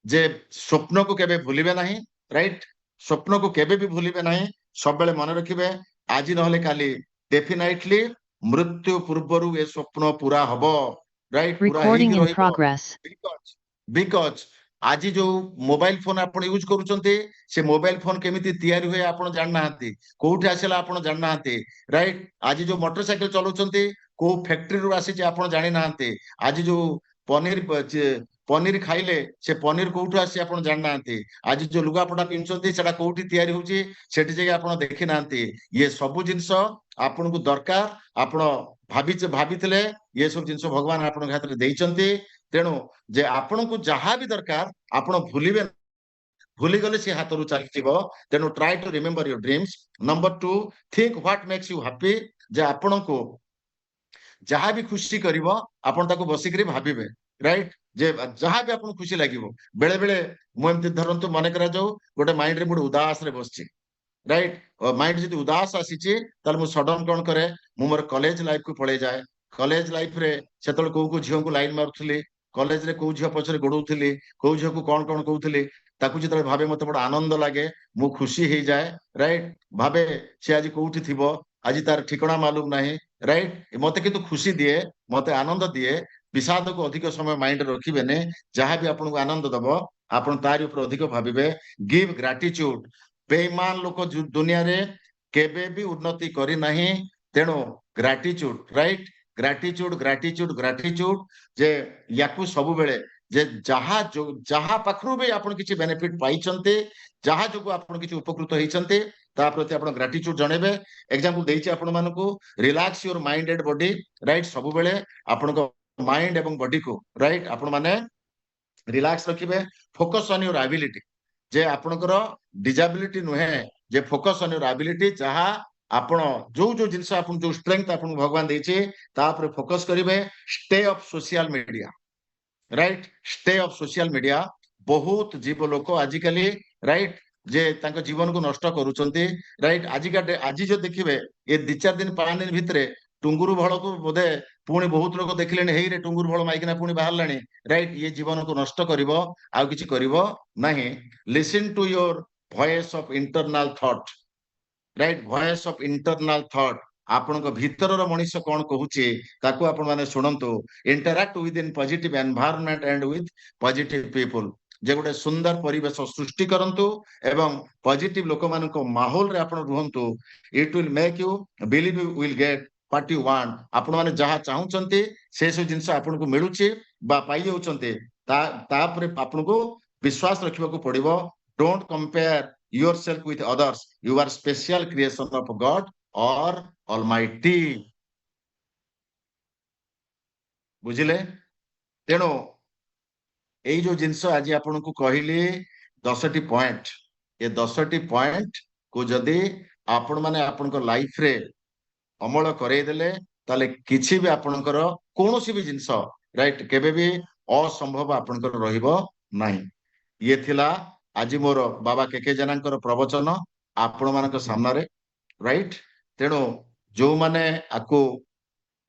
जे स्वप्न को केबे भूलिबे नहीं, राइट स्वप्न को केबे भी भूलिबे नहीं, सब बेले मन रखिबे आज नहले काली डेफिनेटली मृत्यु पूर्वरु ए स्वप्न पूरा हबो, राइट पूरा Recording हेई in रहिबो। progress. बिकॉज आज जो मोबाइल फोन आपण यूज करूचंते से मोबाइल फोन केमिति तयारी हुए आपण जान नाहंती, कोउठी आसेला आपण जान नाहंती, राइट आज जो मोटरसाइकिल चलाउचंते को फैक्ट्री रु आसी जे आपण जानि नाहंती, आज जो पनीर खाइले से पनीर कोउठी आसी आपण जान नाहंती, आज जो लुगापटा पिनचंती सेटा कोउठी तयारी होची सेठी जगह आपण देखि नाहंती। ये सब जिंस आपण को दरकार, आपण भाबिथिले ये सब जिंस भगवान आपण हाथ रे देइचंती। तेणु जे आपण को जहां भी दरकार आपण भूली गले से हाथ रु चली जीवो। तेणु try to remember your dreams. Number 2 think what makes you happy, जे आपण को जहां भी खुशी करिवो आपण ताको बसिकरी भाबिबे, राइट जे जहां भी आपण खुशी लागिवो। बेले बेले मु एमति धरंतु मन करा जाऊ गोटे माइंड रे गोटे उदास रे बसची, राइट माइंड जदि उदास आसीची ताल मु सडन कोन करे मु मोर कॉलेज लाइफ को पळे जाए। कॉलेज लाइफ रे सेतल को झियो को लाइन मारुथली, कॉलेज रे को झियो पछरे गोडौथली, को झियो को कोन कोन कहउथली, ताकू जतले भाबे मते बड़ आनंद लागे, मु खुशी हे जाए, राइट भाबे से आज कोउठी थिबो, आज तार ठिकाना मालूम नाही, राइट मते किंतु खुशी दिए, मते आनंद दिए। विषाद को अधिक समय माइंड रखिबेने, जहां भी आपन को आनंद दबो आपन तारि ऊपर अधिक भाबिबे। गिव ग्रेटिट्यूड, बेईमान लोक दुनिया रे केबे भी उन्नति करी नाही, तेणु gratitude, right gratitude gratitude gratitude जे याकू सब बेले जे जहा पाखरु भी आपण किछि बेनिफिट पाइचंते, जहा जो आपण किछि उपकृत होइचंते ता प्रति आपण ग्रेटिट्यूड जणेबे। एग्जांपल देइछि आपण मानको relax your mind and body, right सब बेले आपण को माइंड एवं बॉडी को राइट आपण माने रिलैक्स रखिबे। फोकस ऑन योर एबिलिटी, जे आपणकर डिजेबिलिटी नुहे, जे फोकस ऑन योर एबिलिटी, जहा आपण जो जिंस आपण जो स्ट्रेंथ आपण भगवान देइछे ता पर फोकस करिवे। Stay off social media, right stay off social media. बहुत जीव लोक आजिकली राइट जे तांको जीवन को नष्ट करूचंती, राइट आज जो देखिबे ए 2-4 दिन 5 दिन भितरे टुंगुरु भळ को बोधे पुणी बहुत लोक देखिलेनी, हेई रे टुंगुरु भळ माइकिना पुणी बाहरलानी, राइट ये जीवन को नष्ट करिवो आ किछि करिवो नाही। Listen to your voice of internal thought, right voice of internal thought आपण को भीतर मनीष कौन कहूचे ताकू आपण माने सुनंतु। Interact with in positive environment and with positive people, जे गोटे सुंदर परिवेश सृष्टि करंतु एवं पॉजिटिव लोक मानको माहौल रे आपण रहंतु। It will make you believe you will get what you want. आपण माने जहा चाहुचंती से सब जिंस आपण को मिलुची बा पाई जाउचंती ता पर आपण को विश्वास रखिबा को पड़िबो। Don't compare yourself with others, you are special creation of God or Almighty, बुझिले। तेणु एई जो जिंस आज आपण को कहली 10टी पॉइंट, ये 10टी पॉइंट को जदि आपण माने आपण को लाइफ रे अमल करे देले ताले किछि भी आपणकर कोनोसी भी जिंस राइट केबे भी असंभव आपणकर रहिबो नाही। ये थिला आज मोर बाबा केके जनांकर प्रवचन आपण मानक सामने रे, राइट तेणु जो माने आको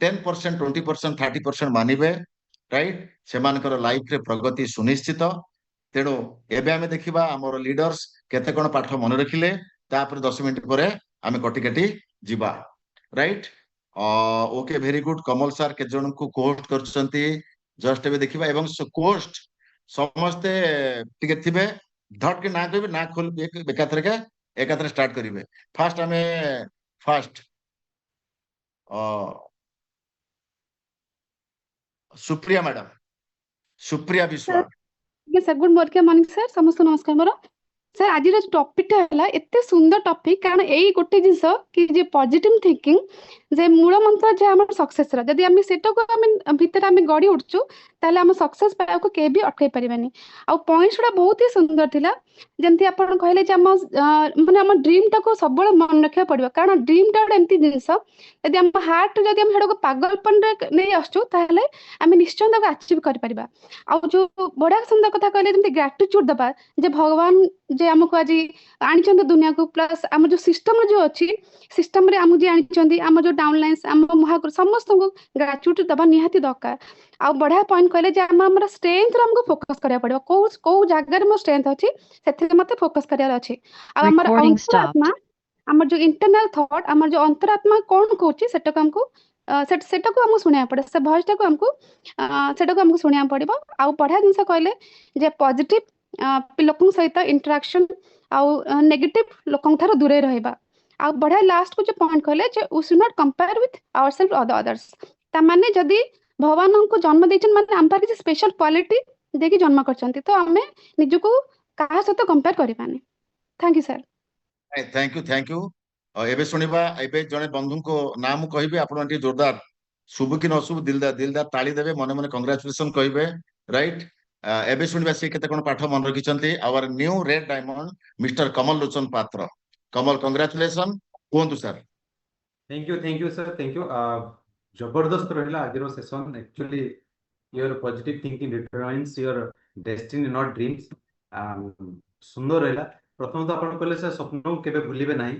10% 20% 30% मानिबे, राइट से मानकर लाइफ रे प्रगति सुनिश्चित। तेणु एबे आमे देखिबा हमर लीडर्स केते कोन पाठ मन रखिले, तापर 10 मिनिट परे आमे कटि कटि जिबा, राइट ओके वेरी गुड। कमल सर के जन को कोस्ट करछंती जस्ट एबे देखिबा एवं कोस्ट समस्ते टिके थिबे धट के ना कहबे ना खोल एकाथरे स्टार्ट करिवे। फास्ट हमें फास्ट सुप्रिया मैडम, सुप्रिया विश्वास, सर गुड मॉर्निंग सर समस्त नमस्कार मोर सर आज टॉपिक है एत सुंदर टॉपिक कारण यही गोटे जिनस कि जे पॉजिटिव थिंकिंग जे मूल मंत्र जे आम सक्सेस जदि आम से भितर आम गड़ी उठचु ताले आम सक्सेस पाइबा के भी अटकई पारिबानी आ पॉइंट्स गुड़ा बहुत ही सुंदर थिला जमती आपण कहले जे आम माने आम ड्रीम टा को सब मन रखा पड़ो कारण ड्रीम टा गोटे एमती जिनस यदि आम हार्ट जदि आम हेडा को पागलपन नहीं आसचु ताले आम निश्चय ताको अचीव कर परिबा आ जो बड़ा सुंदर कथा कहले जमती ग्रेटिट्यूड दबा जे भगवान जे हमको आज आनी दुनिया को प्लस आम जो सिस्टम जो अच्छी सिस्टम रे आम जे आनी आम जो डाउनलाइंस आम महागुरु समस्त को ग्रेटिट्यूड दबा निहाती दरकार आ बढ़िया पॉइंट कहले जे आम स्ट्रेंथ हमको फोकस करिया पड़ो को जगह मो स्ट्रेंथ अच्छी से मत फोकस करियार अच्छी आ हमर Recording अंतरात्मा आम जो इंटरनल थॉट आम जो अंतरात्मा कौन कहूँ सेटा को हमको सेटा को हमको सुनिया पड़े से भॉइस टा को हमको सेटा को हमको सुनिया पड़ो आ बढ़िया जिनस कहले जे पॉजिटिव लोक सहित इंटरेक्शन आउ नेगेटिव लोक ठार दूरे रहिबा आ बढ़िया लास्ट को जो पॉइंट कहले जे we should not compare with ourself or the others ता माने जदी भगवान हमको जन्म देछन माने हम पर किसी स्पेशल क्वालिटी देकी जन्म करछंती तो हमें निजको काहा सहित कंपेयर करिबानी thank you sir thank you एबे सुनिबा एबे जने बंधु को नाम कहबे आपण टी जोरदार शुभ कि न शुभ दिलदार ताली देबे मने मने कांग्रेचुलेशन कहबे राइट एबे सुनिबा से केते कोन पाठ मन रखिचंती our new red diamond mister Kamal Lochan Patra Kamal congratulation कोंतु sir thank you sir thank you जबरदस्त रहिला आजिरो session actually your positive thinking determines your destiny not dreams सुंदर रहिला प्रथम तो आपण कहले सर स्वप्न को केबे भूलिबे नाही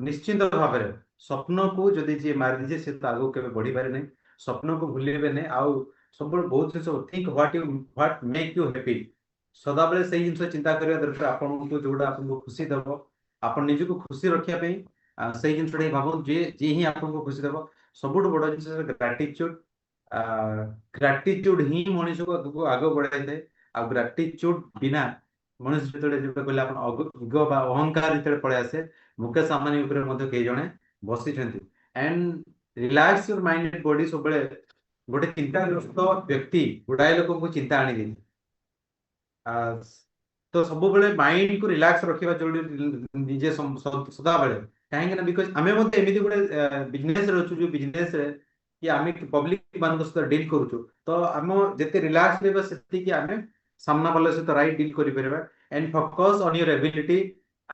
निश्चित भाव में स्वप्न को जदि जी मार दीजिए से तो आगो केबे बढ़ी पारे नहीं स्वप्न को भूलिबे नहीं आउ सब बहुत जिन think what make you happy सदा बेले से जिन चिंता करबा दरकार आपन को जोड़ा आपन को खुशी देबो आपन निज को खुशी रखिया पे से जिन भाव जे जे ही आपन को खुशी देबो सबुठ बड़ जिन ग्रेटिट्यूड ग्रेटिट्यूड ही मनुष्य को आगो बढ़ाई दे आ ग्रेटिट्यूड बिना मनुष्य जो कहले इगो बा अहंकार जो पड़े आसे मुकेश अंबानी ऊपर मध्य कई जने बसी and relax your mind and body सब गोटे चिंताग्रस्त व्यक्ति गुड़ाए लोक को चिंता आनी दी तो सब बेले माइंड को रिलैक्स रखा जरूरी निजे सदा बेले कहीं बिकज आम एमती गोटे बिजनेस अच्छु जो बिजनेस कि आम पब्लिक मान सहित डील करूँ तो आम जिते रिलैक्स रहा आम सामना वाला सहित राइट डील कर and focus on your ability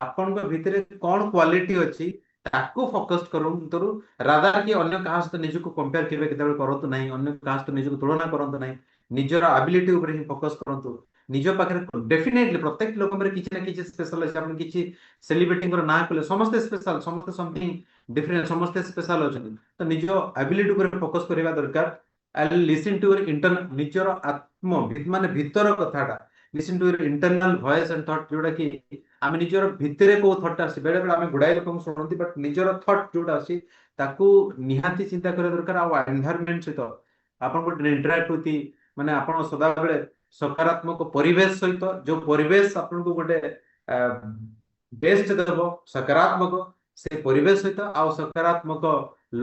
आपण भितर कौन क्वालिटी अच्छी ताको फोकस करूँ रादर कि अन्य क्या सहित निजको कंपेयर केबे केतेबेले करंतु नहीं अन्य क्या सहित निजको तुलना करंतु नहीं निजर एबिलिटी ऊपर ही फोकस करंतु निज पाखे डेफिनेटली प्रत्येक लोक किसी ना किसी स्पेशल अच्छे आप किसी सेलिब्रिटी ना कले समस्ते स्पेशल समस्ते समथिंग डिफरेंट समस्ते स्पेशल अच्छे तो निज एबिलिटी ऊपर फोकस करबा दरकार I listen to your internal निजर आत्म माने भीतर कथाटा listen to your internal voice and thought जोड़ा कि आम निजर भितर को थॉट आसी बेले बेले आम गुड़ाई लोक शुणती बट निजर थॉट जोटा आसी ताकू निहाती चिंता करा दरकार आ एनवायरनमेंट सहित आपन को इंटरैक्ट होती माने आपन सदा बेले सकारात्मक परिवेश सहित जो परिवेश आपन को गोटे बेस्ट देबो सकारात्मक से परिवेश सहित आ सकारात्मक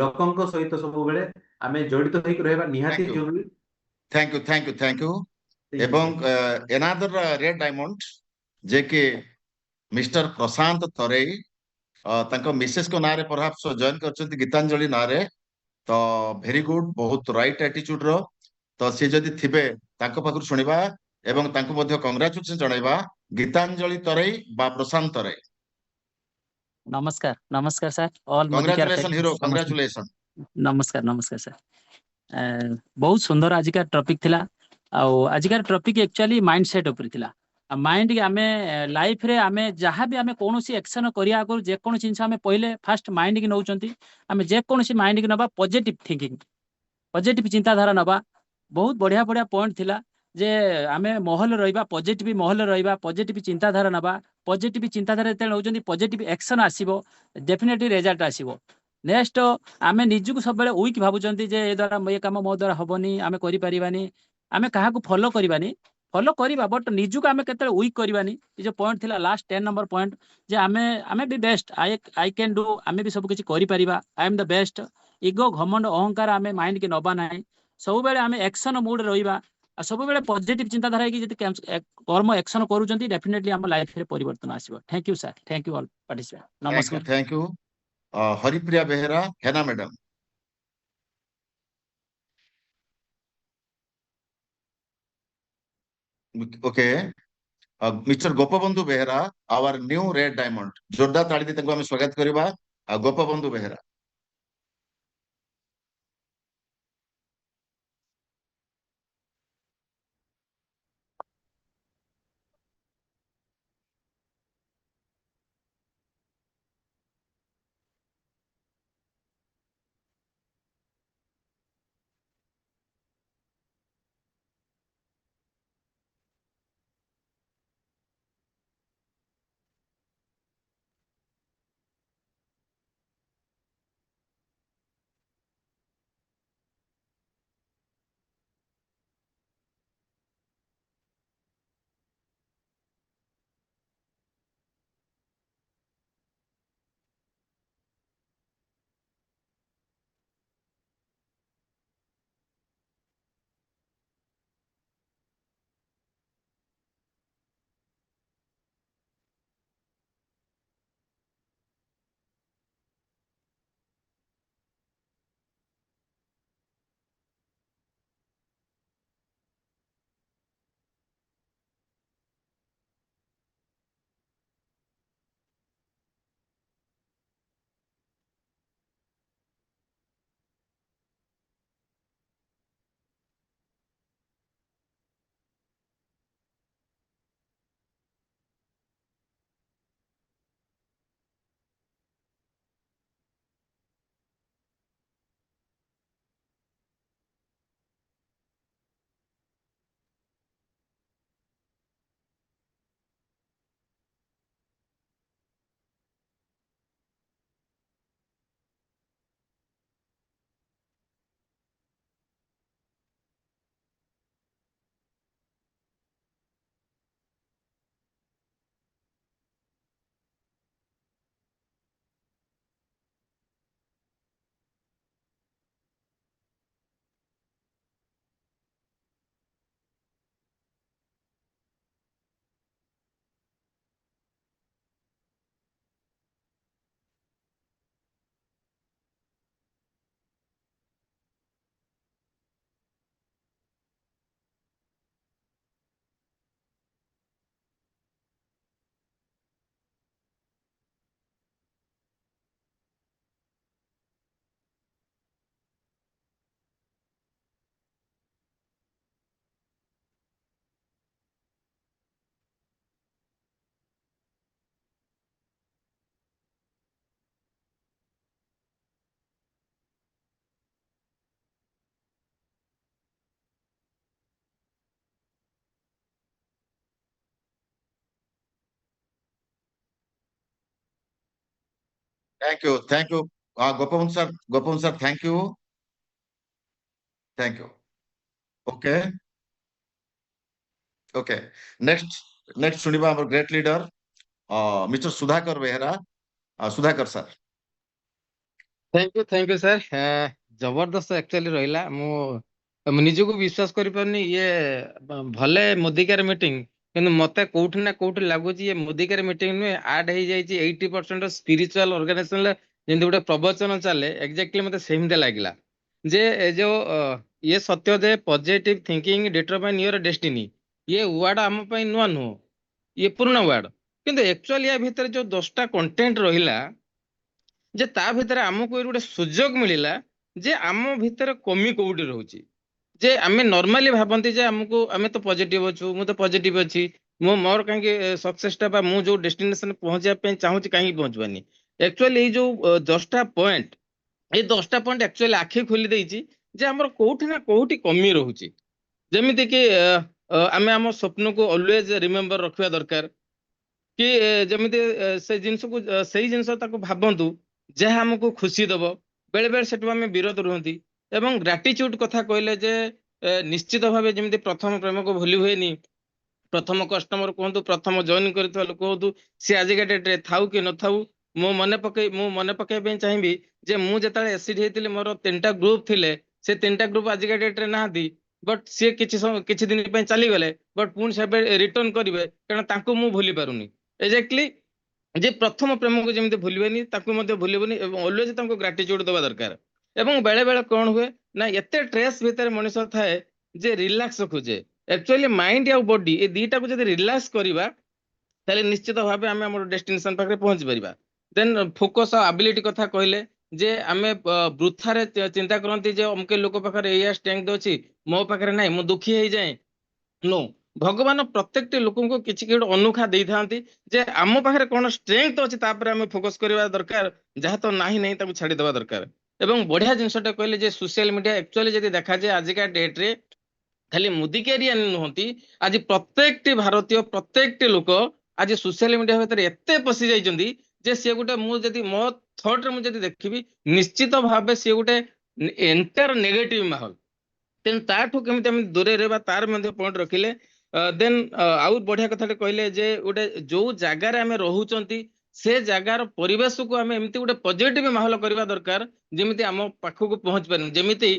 लोकंक सहित सब बेले आमे जड़ित होइक रहबा निहाती जरूरी थैंक यू एवं एनादर रेड डायमंड जे के मिस्टर प्रशांत तरेई तांको मिसेस को नारे परहाप्स जॉइन करछंती गीतांजलि नारे तो वेरी गुड बहुत राइट एटीट्यूड रो तो से जदि थिबे तांको पाखु सुनिबा एवं तांको मध्ये कांग्रेचुलेशन जणाइबा गीतांजलि तरेई बा प्रशांत तरेई नमस्कार sir all congratulation hero congratulation नमस्कार सर बहुत सुंदर आज का टॉपिक थिला आज का टॉपिक एक्चुअली माइंडसेट ऊपर थिला माइंड के आमे लाइफ रे आमे जहाँ भी आमे कोनोसी एक्शन करिया आगु जे कोन जिंस आमे पहिले फास्ट माइंड के नौचंती आमे जे कोनोसी माइंड के नबा पॉजिटिव थिंकिंग पॉजिटिव चिंताधारा नबा बहुत बढ़िया पॉइंट थिला जे आमे महल रहिबा पॉजिटिव चिंताधारा नबा पॉजिटिव चिंताधारा ते नौचंती पॉजिटिव एक्शन आसीबो डेफिनेटली रिजल्ट आसीबो नेक्स्ट आमे निजु सब बेले वीक भाबुचंती जे ए द्वारा ये काम मो द्वारा हबनी आमे करि परिबानी आमे काहा को फॉलो करिबानी फॉलो करिबा बट निजु को आमे केते वीक करिबानी ये जो पॉइंट थिला लास्ट 10 नंबर पॉइंट जे आमे भी बेस्ट आई कैन डू आमे भी सब किछि करि परिबा आई एम द बेस्ट इगो घमंड अहंकार आमे माइंड के नबा नाही सब बेले आमे एक्शन मूड रहिबा आ सब बेले पॉजिटिव चिंताधारा कि जति कर्म एक्शन करूचंती डेफिनेटली हम लाइफ रे परिवर्तन आसीबो। Thank you sir, thank you all participant, नमस्कार। थैंक यू हरिप्रिया बेहेरा, हेना madam. Okay, mister Gopabandhu Behera, our new red diamond, जोरदार ताली दी तांको हम स्वागत करबा। Gopabandhu Behera. Thank you Gopabandhu sir, thank you, thank you. Okay, okay, next next सुनिबा हमर great leader mister Sudhakar Behera. Sudhakar sir. Thank you sir. जबरदस्त एक्चुअली रहिला। मु निजको विश्वास करि परनी ये भले मोदिकार मीटिंग, किंतु मते कोउठी ना कोउठी लागुची ये मोदिकार मीटिंग नु ऐड हे जाईची 80% स्पिरिचुअल ऑर्गेनाइजेशन जेंति गोटे प्रवचन चले, एक्जेक्टली मते सेमते लागिला जे जो ये सत्य जे positive thinking determine your destiny, ये वर्ड आम पई नुआ नु, ये पुराना वर्ड, किंतु एक्चुअली या भीतर जो 10टा कंटेंट रहिला जे ता भितर आमको ये गोटे सुजोग मिलिला जे आम भितर कमी कोउटी रहउची। जे आमे नॉर्मली भाबंती जे हमको आमे तो पॉजिटिव अछु, मु तो पॉजिटिव अछि, मो मोर काहे सक्सेस टा बा मु जो डेस्टिनेशन पहुंचा पे चाहूची काहे पहुंचबानी। एक्चुअली ये जो 10टा पॉइंट, ये 10टा पॉइंट एक्चुअली आखि खोली देइची जे हमर कोउठी ना कोउठी कमी रहउची। जेमिति कि आमे हम स्वप्न को ऑलवेज रिमेंबर रखिया दरकार कि जेमिति से जिंस को सही जिंस ताको भाबंतु जे हमको खुशी दबो, बेले बेले सेटु आमे विरोध रहंती। एवं ग्रेटिट्यूड कथा कहले जे निश्चित भावे जेमिति प्रथम प्रेम को भूली हुएनी, प्रथम कस्टमर कहतु, प्रथम जॉइन करथिबा लोक कहतु, से आजिका डेट रे थाउ कि न थाउ, मु मने पके पे चाहिबी जे मु जेताले एसिड हेतिले मोर 3टा ग्रुप थिले, से 3टा ग्रुप आजिका डेट रे नाहंती। बट सी किछि दिन पे चली गले बट पुणी से रिटर्न करिवे कारण तांको मु भूली पारुनी एक्जेक्टली जे प्रथम प्रेम को जमी भूलबेनी ताकू मध्य भूलबनी ऑलवेज तांको ग्रेटिट्यूड देवा दरकार एवं बेले बेले कौन हुए ना एते स्ट्रेस भितर मनुष्य थाए जे रिलैक्स खोजे एक्चुअली माइंड या बॉडी ए दीटा को जब रिलैक्स करवा ताले निश्चित भाव आम आम डेस्टिनेशन पाखे पहुंची पारिबा देन फोकस एबिलिटी कथा कहले जे आमे वृथारे चिंता करंती जे अमके लोक पाखरे एया स्ट्रेंथ अछि मो पाखरे नाही मो दुखी हो जाए नो भगवान प्रत्येक लोक को किसी गोटे अनुखा दे था जे आम पाखे कौन स्ट्रेंथ अच्छी आम फोकस करवा दरकार जहाँ तो ना नहीं ताको छाड़ीदेवा दरकार एवं बढ़िया जिनसटा कहले जे सोशल मीडिया एक्चुअली जब देखा जाए आजिका डेट रे खाली मुदिकेरिया नुहति आज प्रत्येक भारतीय प्रत्येक लोक आज सोशल मीडिया भीतर एते पशि जाइछन्ती जे से गोटे मुझे मो थॉट रे मुझे देखिबी निश्चित भाव से गोटे एंटायर नेगेटिव माहौल तेणु ताठू केमी दूरे रहा तार पॉइंट रखिले देन आउ बढ़िया कथा कहले जे गोटे जो जगार आम रोचंती से जगार परिवेश को आम एमती गोटे पॉजिटिव माहौल करवा दरकार जमीती आम पाखक पहुंच पारे जमीती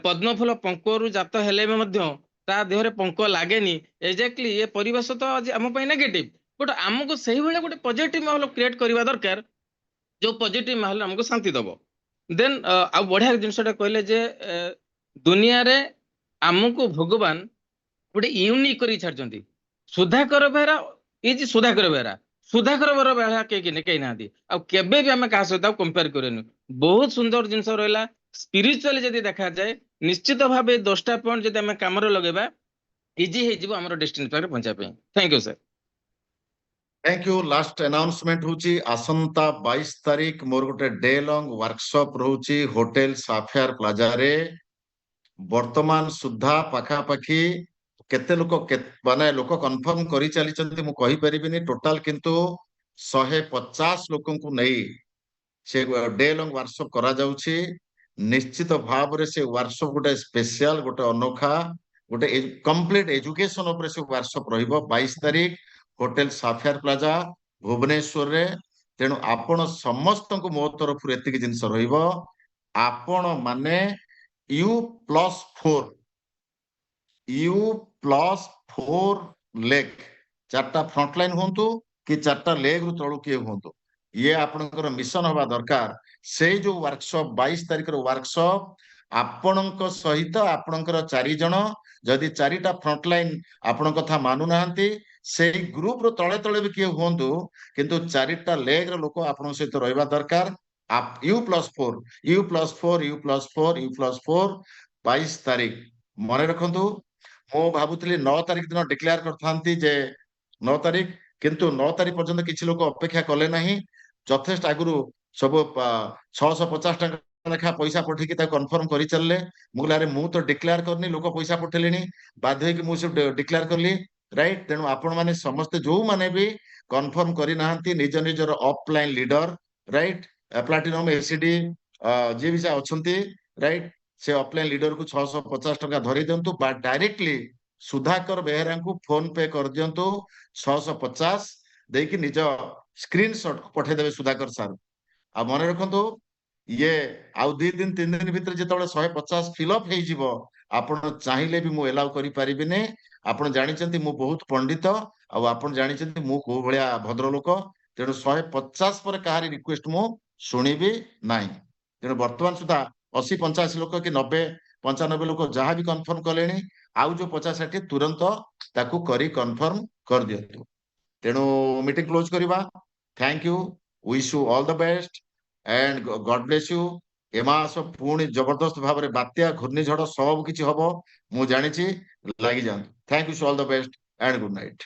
पद्मफूल पंकरु जात हेले ता देहरे पंक लागेनी एक्जाक्टली ये परिवेश तो आज आम नेगेटिव बट आमको से गोटे पॉजिटिव माहौल क्रिएट करवा दरकार जो पॉजिटिव माहौल आमको शांति दब देन आ बढ़िया जिनसटा कहले जे दुनिया रे आमको भगवान गोटे यूनिक कर छाड़ी सुधाकर बेहरा इज सुधाकर बेहरा सुधाकर बेहरा कहीं ना आबे भी आम क्या सहित कंपेयर करेनु बहुत सुंदर जिनस रहा स्पिरिचुअली जब देखा जाए निश्चित भाव 10टा पॉइंट जब आम कम लगेबा इजी हो आम डेस्टिनेशन पहुंचा thank you sir thank you last announcement होची आसंता 22 तारीख मोर गोटे डे लॉन्ग वर्कशॉप रहूची होटल साफेयर प्लाजा रे वर्तमान सुधा पाखापाखी केते लोक माने लोक कन्फर्म करी चली चंती मु कहि परिबिनी टोटल किंतु 150 लोकन को नहीं से डे लॉन्ग वर्कशॉप करा जाउची निश्चित भाव रे से वर्कशॉप गोटे स्पेशल गोटे अनोखा गोटे कंप्लीट एजुकेशन ऊपर से वर्कशॉप रहिबो 22 तारीख होटल साफेयर प्लाजा भुवनेश्वर रे तेणु आपण समस्त को मो तरफ एतिक जिनस रहिबो आपण माने U+4 लेग 4टा फ्रंटलाइन होंतु कि 4टा लेग रु तळु किए होंतु ये आपनकर मिशन हवा दरकार से जो वर्कशॉप 22 तारीख रो वर्कशॉप आपणक सहित आपणकर 4 जण जदि 4टा फ्रंटलाइन आपण कथा मानु नाहंती से ग्रुप रो तळे तळे भी किए होंतु किंतु 4टा लेग रो लोक आपण सहित रहबा दरकार आप U+4 22 तारीख मन रखु मो भावुली 9 तारीख दिन डिक्लेयर करथांती जे 9 तारीख किंतु 9 तारीख पर्यंत किछि लोक अपेक्षा कले नहीं जथेष्ट आगुरु सब 650 टका लेखा पैसा पठेकी कन्फर्म करि चलले मुगलारे मु तो डिक्लेयर करनी लोक पैसा पठेलेनी बाध्य कि मु डिक्लेयर करली राइट तेणु आपण माने समस्त जो माने भी कन्फर्म करि नाहंती निज निजर offline leader right platinum ACD जे भी अछंती राइट से ऑफलाइन लीडर को 650 टका धरी दिंतु बा डायरेक्टली सुधाकर बेहरा को फोन पे कर दिंतु 650 देकी निज स्क्रीनशॉट पठेदेवे सुधाकर सर आ मन रखु ये आउ 2 दिन 3 दिन भीतर जो 150 फिलअप हो आपण चाहिए भी मु एलाउ करि परिबिने आपण जानिचंती मु बहुत पंडित आपण जानिचंती मु को भलिया भद्रलोक तेणु 150 पर कहारी रिक्वेस्ट मु सुनिबी नाही तेणु वर्तमान सुधा 80-85 लोक कि 90-95 लोक जहाँ भी कन्फर्म कले आउ जो 50-60 तुरंत ताकू करी कन्फर्म कर दियंतु तेणु मीटिंग क्लोज करिबा thank you wish you all the best and God bless you एमास पुणी जबरदस्त भाव में बात्या घूर्णिझड़ सब किछि हबो मु जानिछि लागि जान thank you all the best and good night.